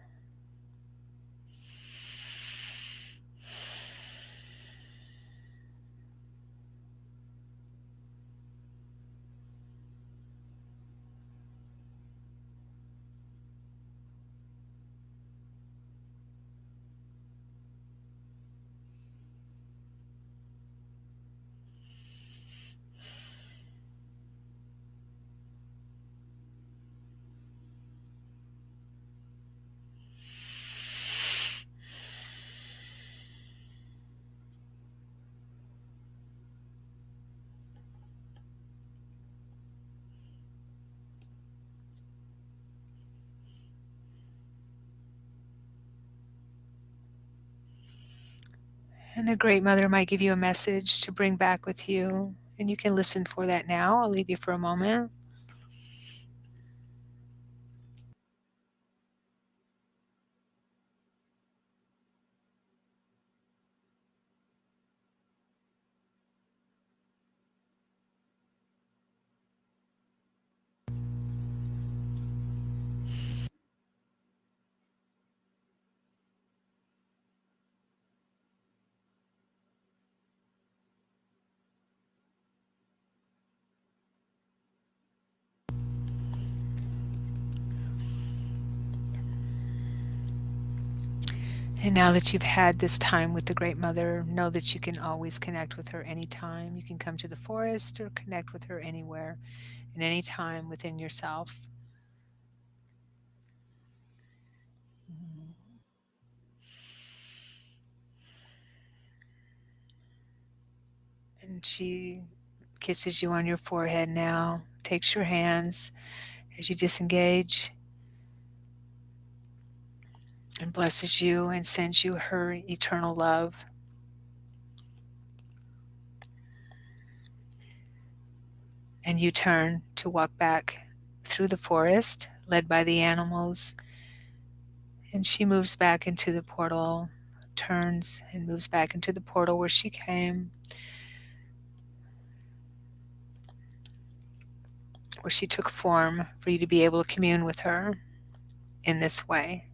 And the Great Mother might give you a message to bring back with you. And you can listen for that now. I'll leave you for a moment. And now that you've had this time with the Great Mother, know that you can always connect with her anytime. You can come to the forest or connect with her anywhere and anytime within yourself. And she kisses you on your forehead now, takes your hands as you disengage, and blesses you and sends you her eternal love. And you turn to walk back through the forest, led by the animals. And she moves back into the portal, turns and moves back into the portal where she came, where she took form for you to be able to commune with her in this way.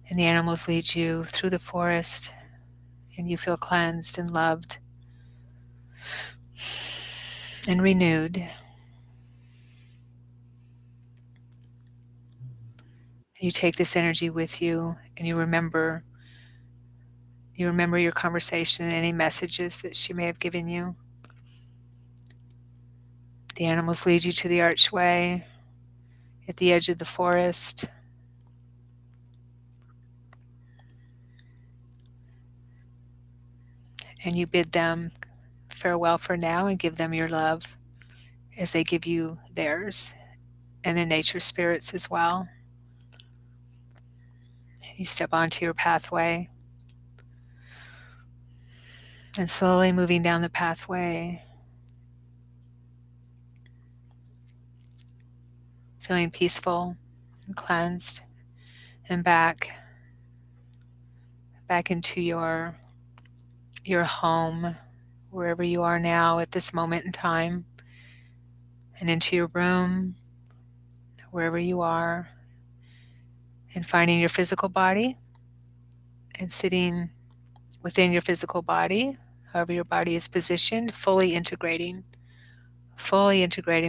And the animals lead you through the forest, and you feel cleansed and loved and renewed. You take this energy with you, and you remember your conversation and any messages that she may have given you. The animals lead you to the archway at the edge of the forest, and you bid them farewell for now and give them your love as they give you theirs and the nature spirits as well. You step onto your pathway and slowly moving down the pathway, feeling peaceful and cleansed, and back into your home, wherever you are now at this moment in time, and into your room, wherever you are, and finding your physical body and sitting within your physical body, however your body is positioned, fully integrating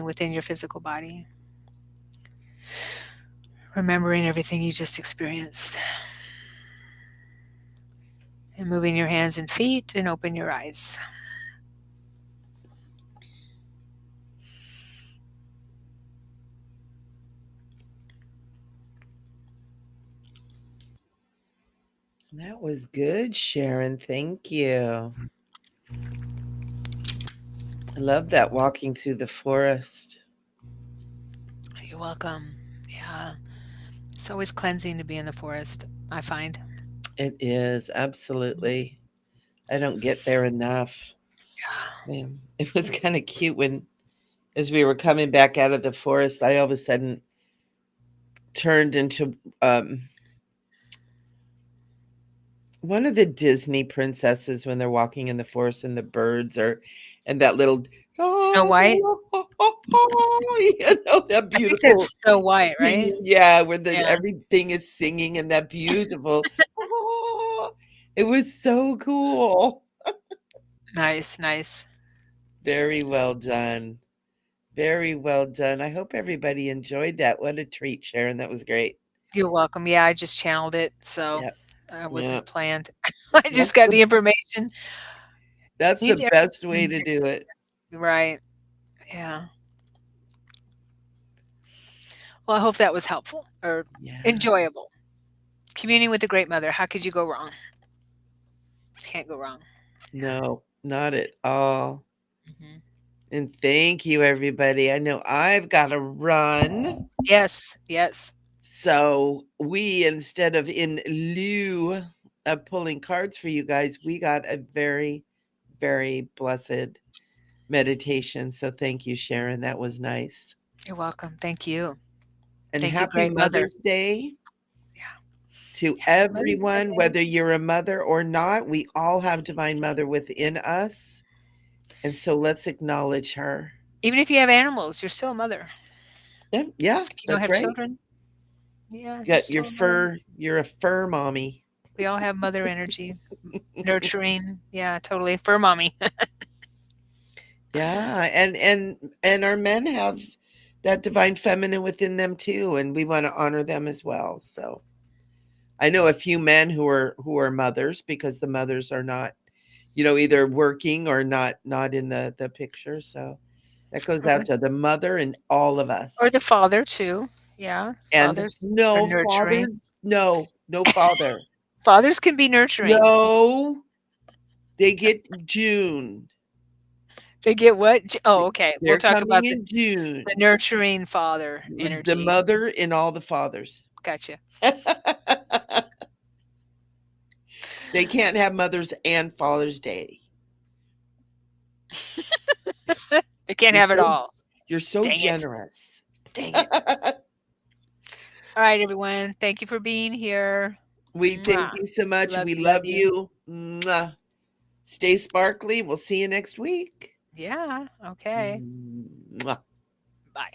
within your physical body, remembering everything you just experienced, and moving your hands and feet and open your eyes. That was good, Sharon. Thank you. I love that walking through the forest. You're welcome. Yeah. It's always cleansing to be in the forest, I find. It is, absolutely. I don't get there enough. Yeah. It was kind of cute when, as we were coming back out of the forest, I all of a sudden turned into one of the Disney princesses when they're walking in the forest and the birds are, and that little, Snow White? that I think beautiful that's Snow White, right? singing, yeah, where Yeah. everything is singing and that beautiful, "Oh," it was so cool. Nice, nice. Very well done. Very well done. I hope everybody enjoyed that. What a treat, Sharon. That was great. You're welcome. Yeah, I just channeled it, so Yeah, yeah. wasn't planned. I just That's got the the information. that's the Need best way everything to do it. right. Yeah. Well, I hope that was helpful or Yeah. enjoyable. Communing with the Great Mother, how could you go wrong? Can't go wrong. Yeah. No, not at all. Mhm. And thank you, everybody. I know I've got to run. Yes, yes. So we, instead of in lieu of pulling cards for you guys, we got a very, very blessed meditation. So thank you, Sharon. That was nice. You're welcome. Thank you. And Thank you, happy Great Mother. Mother's Day Yeah. to Happy Mother's everyone, Day. whether you're a mother or not. We all have Divine Mother within us. And so let's acknowledge her. Even if you have animals, you're still a mother. Yeah, yeah, If you don't that's have right. children, yeah, you're Got your still a mother. fur, you're a fur mommy. We all have mother energy, nurturing. Yeah, totally. Fur mommy. Yeah, and our men have that divine feminine within them too, and we want to honor them as well. So I know a few men who are mothers because the mothers are not, either working or not in the picture. So that goes or out the to the mother and all of or the us. father too. Yeah, And fathers are no father, nurturing. no father. Fathers can be nurturing. No, they get June. They get what? Oh, okay. We'll They're talk coming about in the June. nurturing father The energy. mother and all the fathers. Gotcha. They can't have Mother's and Father's Day. They can't You're have it so all. you're so Dang it. generous. Dang it. All right, everyone. Thank you for being here. We thank Mwah. you so much. Love We you. Love love you. you. Mwah. Stay sparkly. We'll see you next week. Yeah. Okay. Mwah. Bye.